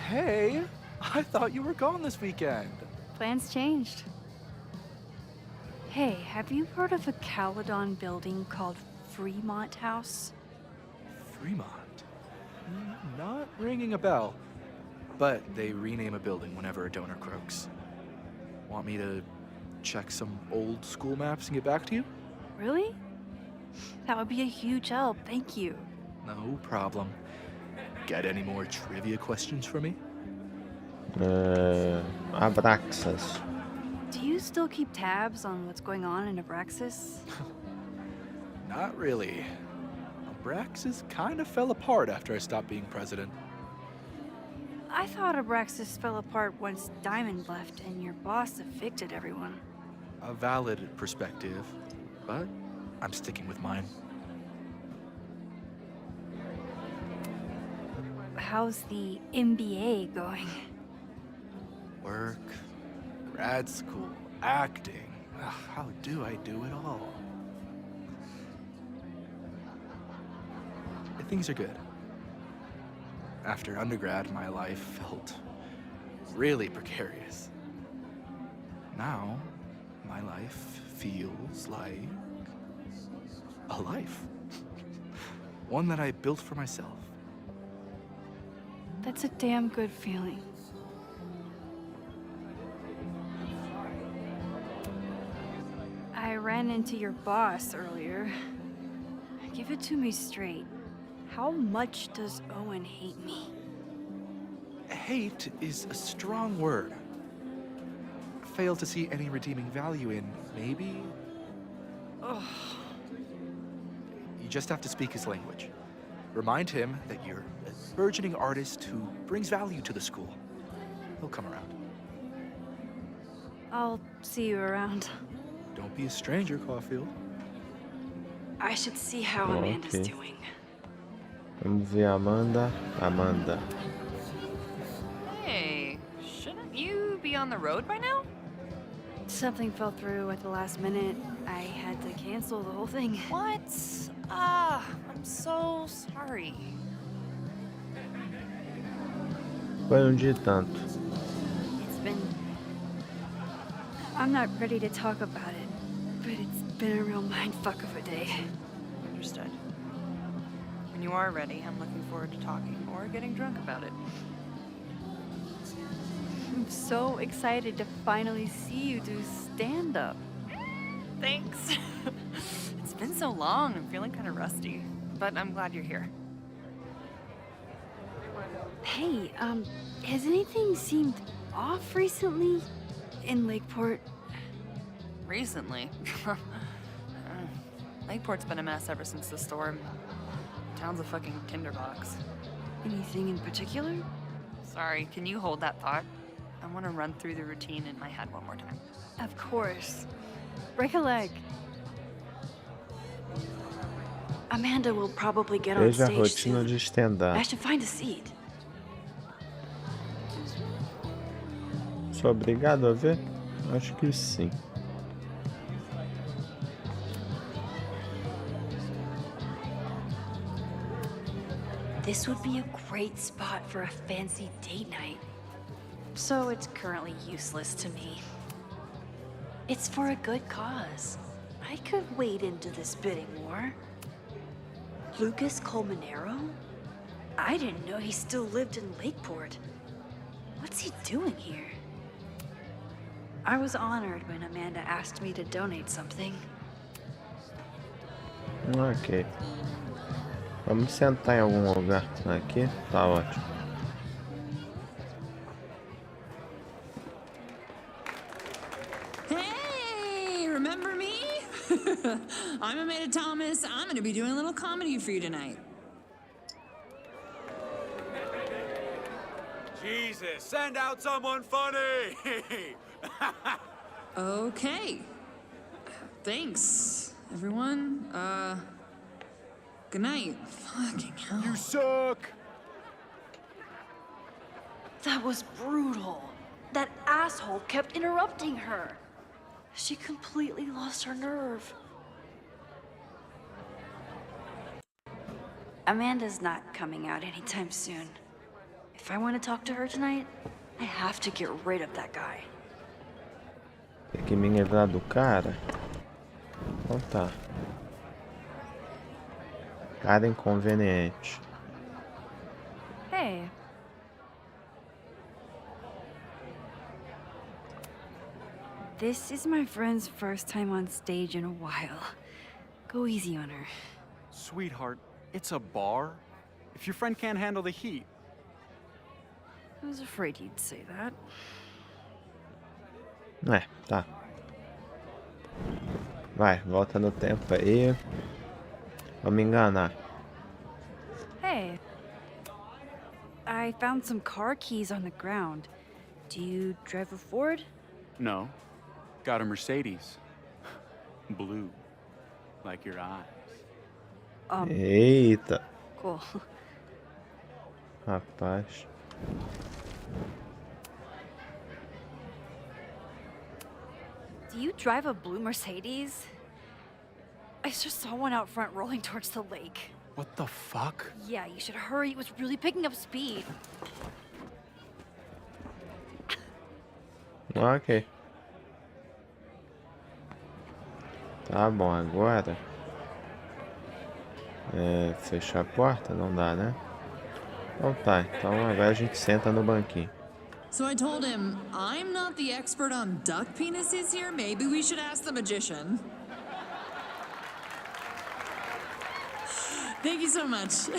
V: Hey, I thought you were gone this weekend.
C: Plans changed. Hey, have you heard of a Caledon building called Fremont House?
V: Fremont? Not ringing a bell. But they rename a building whenever a donor croaks. Want me to check some old school maps and get back to you?
C: Really? That would be a huge help, thank you.
V: No problem. Got any more trivia questions for me?
A: Abraxas.
C: Do you still keep tabs on what's going on in Abraxas?
V: Not really. Abraxas kind of fell apart after I stopped being president.
C: I thought Abraxas fell apart once Diamond left and your boss evicted everyone.
V: A valid perspective, but I'm sticking with mine.
C: How's the MBA going?
V: Work, grad school, acting. Ugh, how do I do it all? Things are good. After undergrad, my life felt really precarious. Now, my life feels like a life. One that I built for myself.
C: That's a damn good feeling. I ran into your boss earlier. Give it to me straight. How much does Owen hate me?
V: Hate is a strong word. Fail to see any redeeming value in, maybe?
C: Ugh.
V: You just have to speak his language. Remind him that you're a burgeoning artist who brings value to the school. He'll come around.
C: I'll see you around.
V: Don't be a stranger, Caulfield.
C: I should see how Amanda's doing.
A: Vamos ver Amanda. Amanda.
S: Hey, shouldn't you be on the road by now?
C: Something fell through at the last minute. I had to cancel the whole thing.
S: What? Ah, I'm so sorry.
A: Foi dia tanto.
C: It's been... I'm not ready to talk about it, but it's been a real mindfuck of a day.
S: Understood. When you are ready, I'm looking forward to talking or getting drunk about it.
C: I'm so excited to finally see you do stand-up.
S: Thanks. It's been so long, I'm feeling kind of rusty, but I'm glad you're here.
C: Hey, has anything seemed off recently? In Lakeport.
D: Recently. Lakeport's been a mess ever since the storm. Town's a fucking tinderbox.
C: Anything in particular?
D: Sorry, can you hold that thought? I want to run through the routine in my head one more time.
C: Of course. Break a leg. Amanda will probably get on
A: Veja a
C: stage
A: rotina
C: soon.
A: de stand-up.
C: I should find a seat.
A: Sou obrigado a ver? Acho que sim.
R: This would be a great spot for a fancy date night. So it's currently useless to me. It's for a good cause. I could wade into this bidding war. Lucas Colmenero? I didn't know he still lived in Lakeport. What's he doing here? I was honored when Amanda asked me to donate something.
A: Ok. Vamos sentar em algum lugar. Aqui? Tá ótimo.
T: Hey, remember me? I'm Amanda Thomas. I'm going to be doing a little comedy for you tonight.
O: Jesus, send out someone funny!
T: Okay. Thanks, everyone. Good night. Fucking hell.
O: You suck!
R: That was brutal. That asshole kept interrupting her. She completely lost her nerve. Amanda's not coming out anytime soon. If I want to talk to her tonight, I have to get rid of that guy.
A: Tem que me livrar do cara. Então tá. Cara inconveniente.
C: Hey. This is my friend's first time on stage in a while. Go easy on her.
O: Sweetheart, it's a bar. If your friend can't handle the heat.
C: I was afraid you'd say that.
A: Tá. Vai, volta no tempo aí. Vamos me enganar.
C: Hey. I found some car keys on the ground. Do you drive a Ford?
O: No. Got a Mercedes. Blue. Like your eyes.
A: Eita.
C: Cool.
A: Rapaz.
C: Do you drive a blue Mercedes? I just saw one out front rolling towards the lake.
O: What the fuck?
C: Yeah, you should hurry. It was really picking up speed.
A: Ok. Tá bom, agora. Fechar a porta? Não dá, né? Então tá, então agora a gente senta no banquinho.
T: So I told him, I'm not the expert on duck penises here. Maybe we should ask the magician. Thank you so much.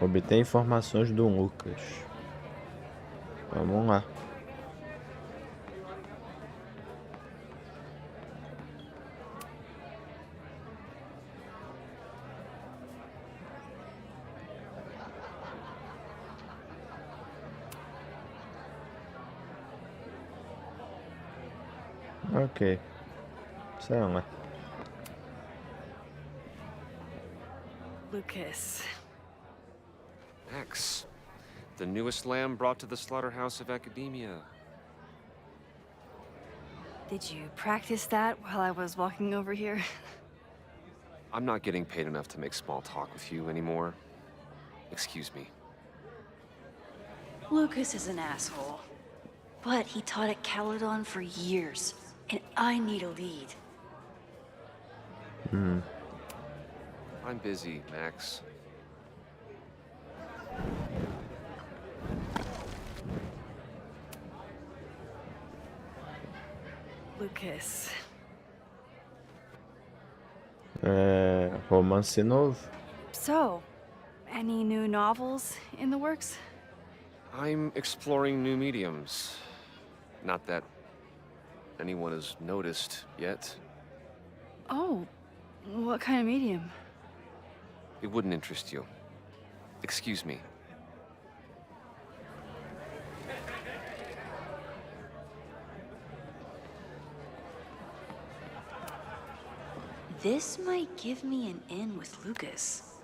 A: Obter informações do Lucas. Vamos lá. Ok. Sei lá.
C: Lucas.
I: Max, the newest lamb brought to the slaughterhouse of academia.
C: Did you practice that while I was walking over here?
I: I'm not getting paid enough to make small talk with you anymore. Excuse me.
R: Lucas is an asshole. But he taught at Caledon for years, and I need a lead.
I: I'm busy, Max.
C: Lucas.
A: Romance novo.
C: So, any new novels in the works?
I: I'm exploring new mediums. Not that anyone has noticed yet.
C: Oh, what kind of medium?
I: It wouldn't interest you. Excuse me.
R: This might give me an in with Lucas,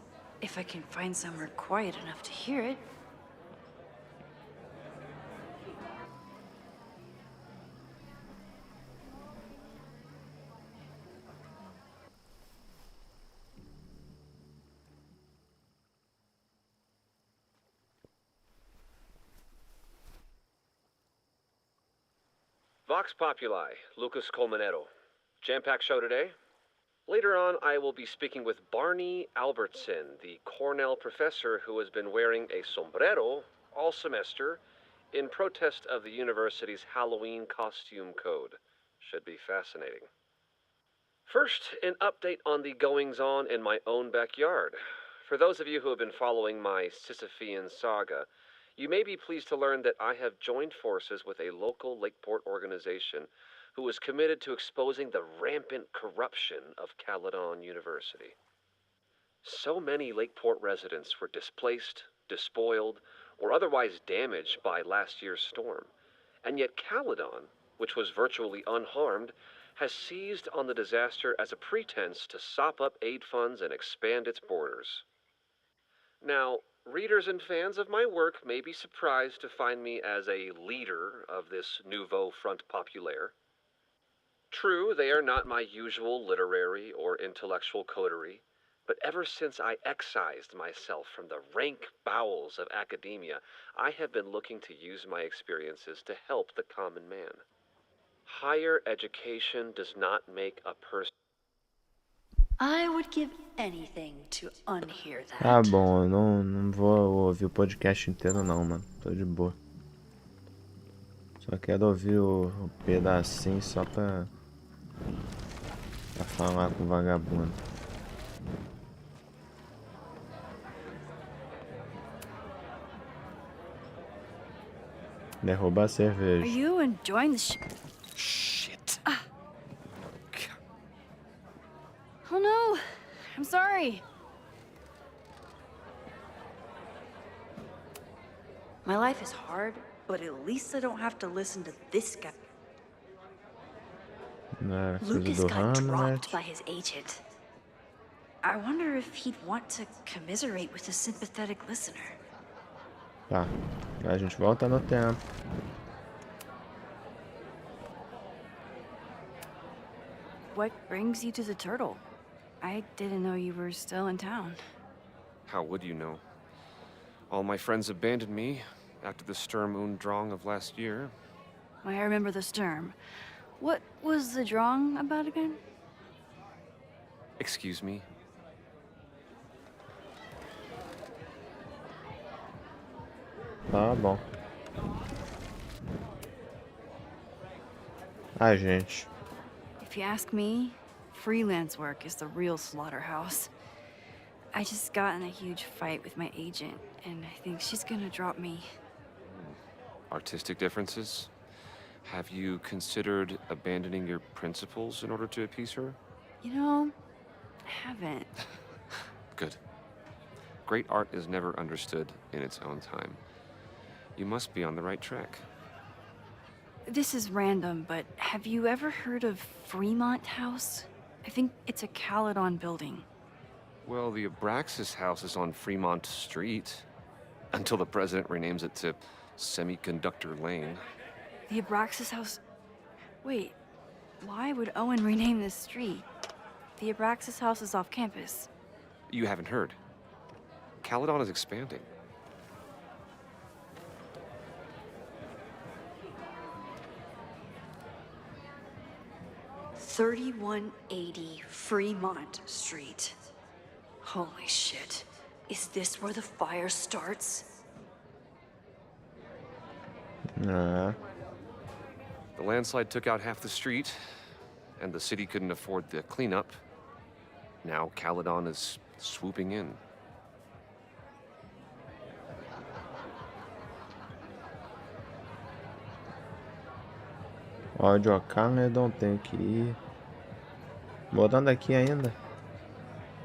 R: if I can find somewhere quiet enough to hear it.
I: Vox Populi, Lucas Colmenero. Jam-packed show today. Later on, I will be speaking with Barney Albertson, the Cornell professor who has been wearing a sombrero all semester in protest of the university's Halloween costume code. Should be fascinating. First, an update on the goings-on in my own backyard. For those of you who have been following my Sisyphean saga, you may be pleased to learn that I have joined forces with a local Lakeport organization who is committed to exposing the rampant corruption of Caledon University. So many Lakeport residents were displaced, despoiled, or otherwise damaged by last year's storm. And yet Caledon, which was virtually unharmed, has seized on the disaster as a pretense to sop up aid funds and expand its borders. Now, readers and fans of my work may be surprised to find me as a leader of this Nouveau Front Populaire. True, they are not my usual literary or intellectual coterie, but ever since I excised myself from the rank bowels of academia, I have been looking to use my experiences to help the common man. Higher education does not make a person...
R: I would give anything to unhear that.
A: Tá bom, eu não vou ouvir o podcast inteiro não, mano. Tô de boa. Só quero ouvir o pedacinho só pra falar com o vagabundo. Derrubar a cerveja.
C: Are you enjoying the
I: Shit.
C: Oh no, I'm sorry.
R: My life is hard, but at least I don't have to listen to this guy. Lucas got dropped by his agent. I wonder if he'd want to commiserate with a sympathetic listener.
A: Tá, a gente volta no tempo.
C: What brings you to the Turtle? I didn't know you were still in town.
I: How would you know? All my friends abandoned me after the Sturm und Drang of last year.
C: I remember the Sturm. What was the Drang about again?
I: Excuse me?
A: Tá bom. Ai, gente.
C: If you ask me, freelance work is the real slaughterhouse. I just got in a huge fight with my agent, and I think she's gonna drop me.
I: Artistic differences? Have you considered abandoning your principles in order to appease her?
C: You know, I haven't.
I: Good. Great art is never understood in its own time. You must be on the right track.
C: This is random, but have you ever heard of Fremont House? I think it's a Caledon building.
I: Well, the Abraxas house is on Fremont Street. Until the president renames it to Semiconductor Lane.
C: The Abraxas House... Wait, why would Owen rename this street? The Abraxas House is off campus.
I: You haven't heard. Caledon is expanding.
R: $3180 Fremont Street. Holy shit. Is this where the fire starts?
A: Nah.
I: The landslide took out half the street, and the city couldn't afford the cleanup. Now Caledon is swooping in.
A: Ódio a Caledon, tenho que ir. Morando aqui ainda.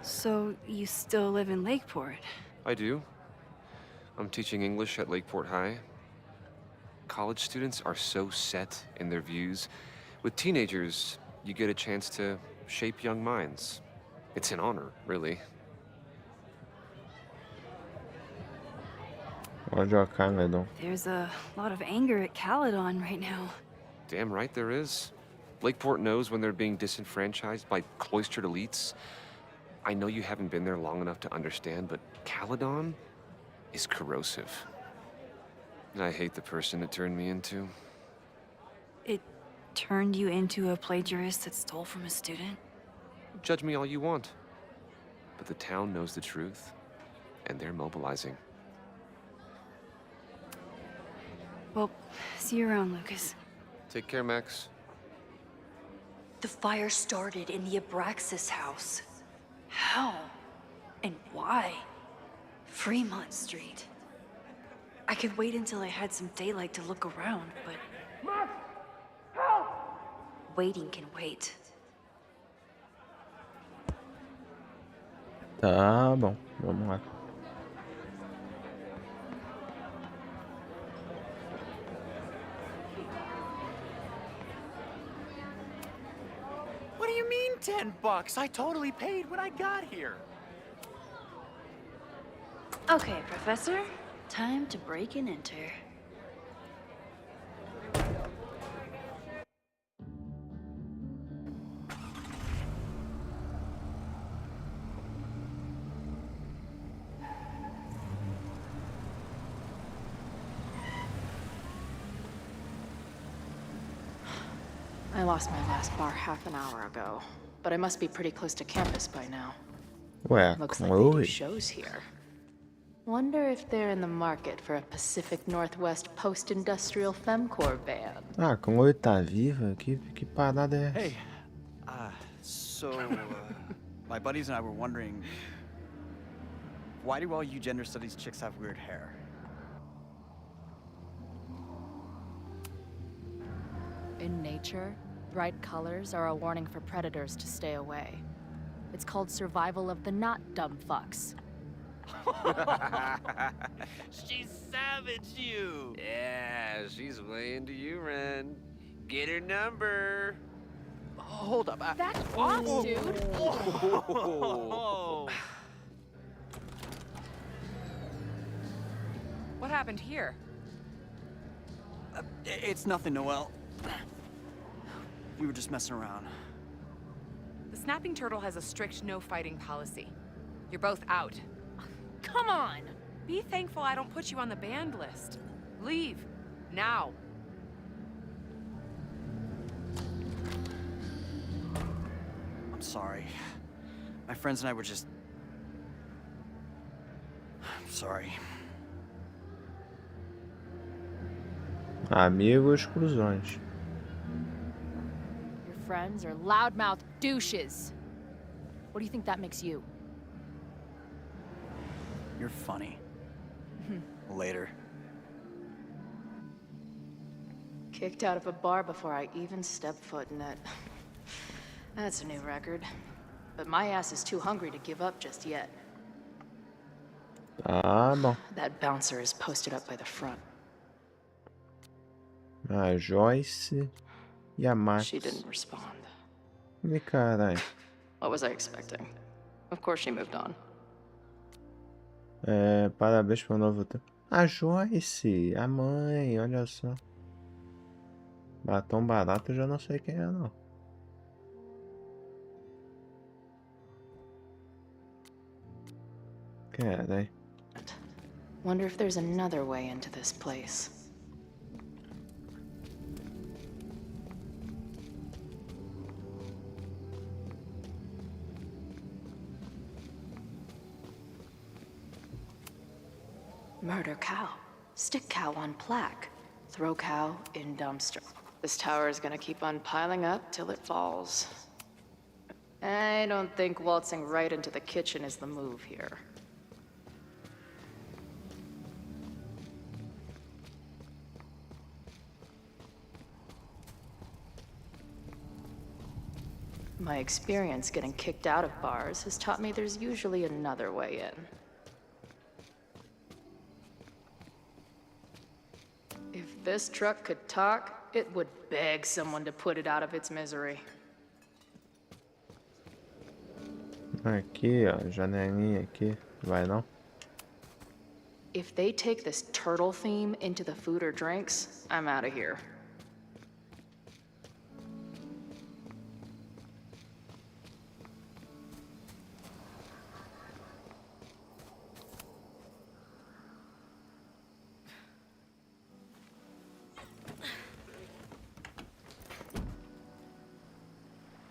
C: So, you still live in Lakeport?
I: I do. I'm teaching English at Lakeport High. College students are so set in their views. With teenagers, you get a chance to shape young minds. It's an honor, really.
A: Ódio a Caledon.
C: There's a lot of anger at Caledon right now.
I: Damn right there is. Lakeport knows when they're being disenfranchised by cloistered elites. I know you haven't been there long enough to understand, but Caledon is corrosive. And I hate the person it turned me into.
C: It turned you into a plagiarist that stole from a student?
I: Judge me all you want. But the town knows the truth, and they're mobilizing.
C: Well, see you around, Lucas.
I: Take care, Max.
R: The fire started in the Abraxas house. How? And why? Fremont Street. I could wait until I had some daylight to look around, but...
F: Max! Help!
R: Waiting can wait.
A: Tá bom, vamos lá.
H: What do you mean $10? I totally paid when I got here.
R: Okay, Professor. Time to break and enter.
G: I lost my last bar half an hour ago, but I must be pretty close to campus by now.
A: Ué,
G: Looks
A: com
G: like they do
A: Oi.
G: shows here. Wonder if they're in the market for a Pacific Northwest post-industrial femcore band.
A: Ah, com Oi tá viva? Que parada é essa?
O: Hey, my buddies and I were wondering, why do all you gender studies chicks have weird hair?
G: In nature, bright colors are a warning for predators to stay away. It's called survival of the not dumb fucks.
H: She savaged you!
I: Yeah, she's way into you, Ren. Get her number.
G: Hold up. That's off, dude.
D: What happened here?
O: It's nothing, Noel. We were just messing around.
D: The snapping turtle has a strict no-fighting policy. You're both out. Come on! Be thankful I don't put you on the banned list. Leave. Now.
O: I'm sorry. My friends and I were just... I'm sorry.
A: Amigos, exclusões.
G: Your friends are loudmouth douches. What do you think that makes you?
O: You're funny. Later.
G: Kicked out of a bar before I even stepped foot in it. That's a new record. But my ass is too hungry to give up just yet.
A: Tá bom.
G: That bouncer is posted up by the front.
A: A Joyce e a Max.
G: She didn't respond.
A: Ih, caralho.
G: What was I expecting? Of course she moved on.
A: Parabéns pelo novo tempo. A Joyce, a mãe, olha só. Batom barato, eu já não sei quem é, não. Caralho.
G: Wonder if there's another way into this place. Murder cow. Stick cow on plaque. Throw cow in dumpster. This tower is gonna keep on piling up till it falls. I don't think waltzing right into the kitchen is the move here. My experience getting kicked out of bars has taught me there's usually another way in. If this truck could talk, it would beg someone to put it out of its misery.
A: Aqui, ó, janelinha aqui. Vai não?
G: If they take this turtle theme into the food or drinks, I'm out of here.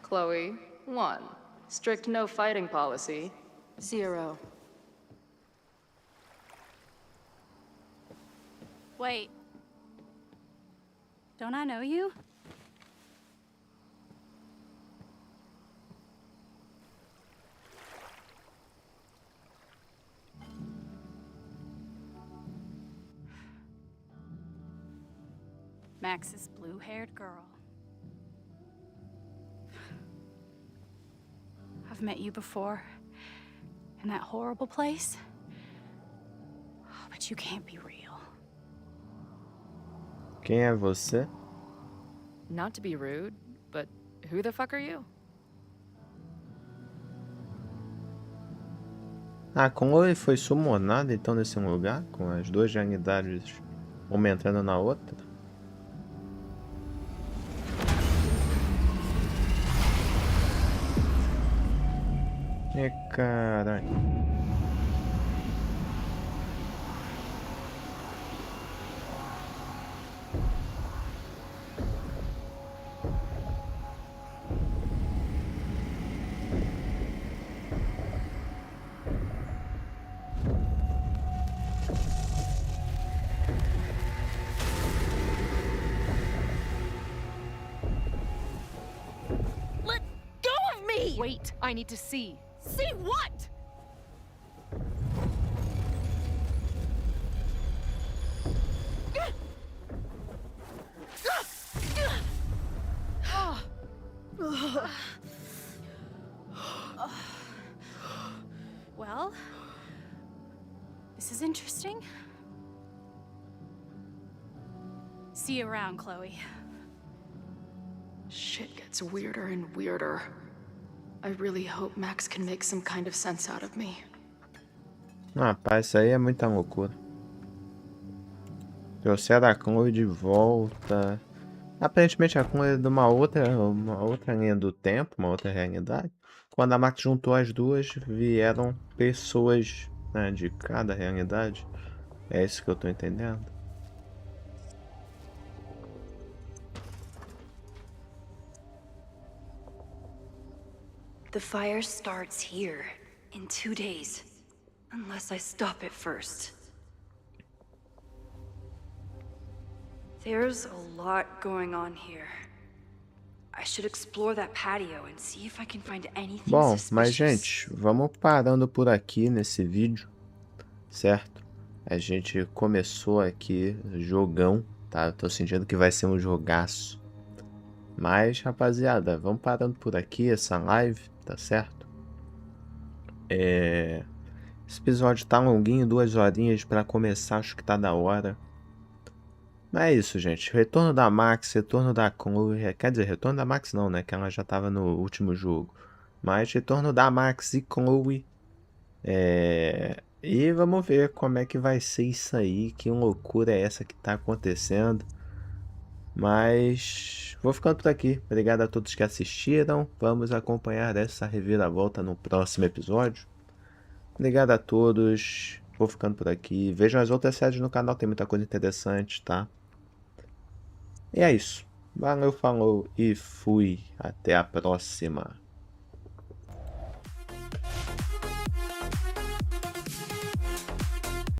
G: Chloe, 1. Strict no fighting policy. 0.
C: Wait. Don't I know you? Max's blue-haired girl. I've met you before, in that horrible place. But you can't be real.
A: Quem é você?
G: Not to be rude, but who the fuck are you?
A: A Chloe foi summonada então nesse lugar, com as duas realidades uma entrando na outra. Caralho.
D: Let go of me! Wait, I need to see. See what?
C: Well, this is interesting. See you around, Chloe.
G: Shit gets weirder and weirder. I really hope Max can make some kind of sense out of me.
A: Rapaz, isso aí é muita loucura. Trouxeram a Chloe de volta. Aparentemente a Chloe é de uma outra linha do tempo, uma outra realidade. Quando a Max juntou as duas, vieram pessoas, né, de cada realidade. É isso que eu tô entendendo.
R: The fire starts here in 2 days, unless I stop it first. There's a lot going on here. I should explore that patio and see if I can find anything
A: Bom,
R: suspicious.
A: mas gente, vamos parando por aqui nesse vídeo, certo? A gente começou aqui jogão, tá? Eu tô sentindo que vai ser um jogaço. Mas, rapaziada, vamos parando por aqui essa live, tá certo? Esse episódio tá longuinho, 2 horinhas pra começar, acho que tá da hora. Mas é isso, gente. Retorno da Max, retorno da Chloe. Quer dizer, retorno da Max não, né? Que ela já tava no último jogo. Mas retorno da Max e Chloe. E vamos ver como é que vai ser isso aí. Que loucura é essa que tá acontecendo. Mas vou ficando por aqui. Obrigado a todos que assistiram. Vamos acompanhar essa reviravolta no próximo episódio. Obrigado a todos. Vou ficando por aqui. Vejam as outras séries no canal, tem muita coisa interessante, tá? E é isso. Valeu, falou e fui. Até a próxima.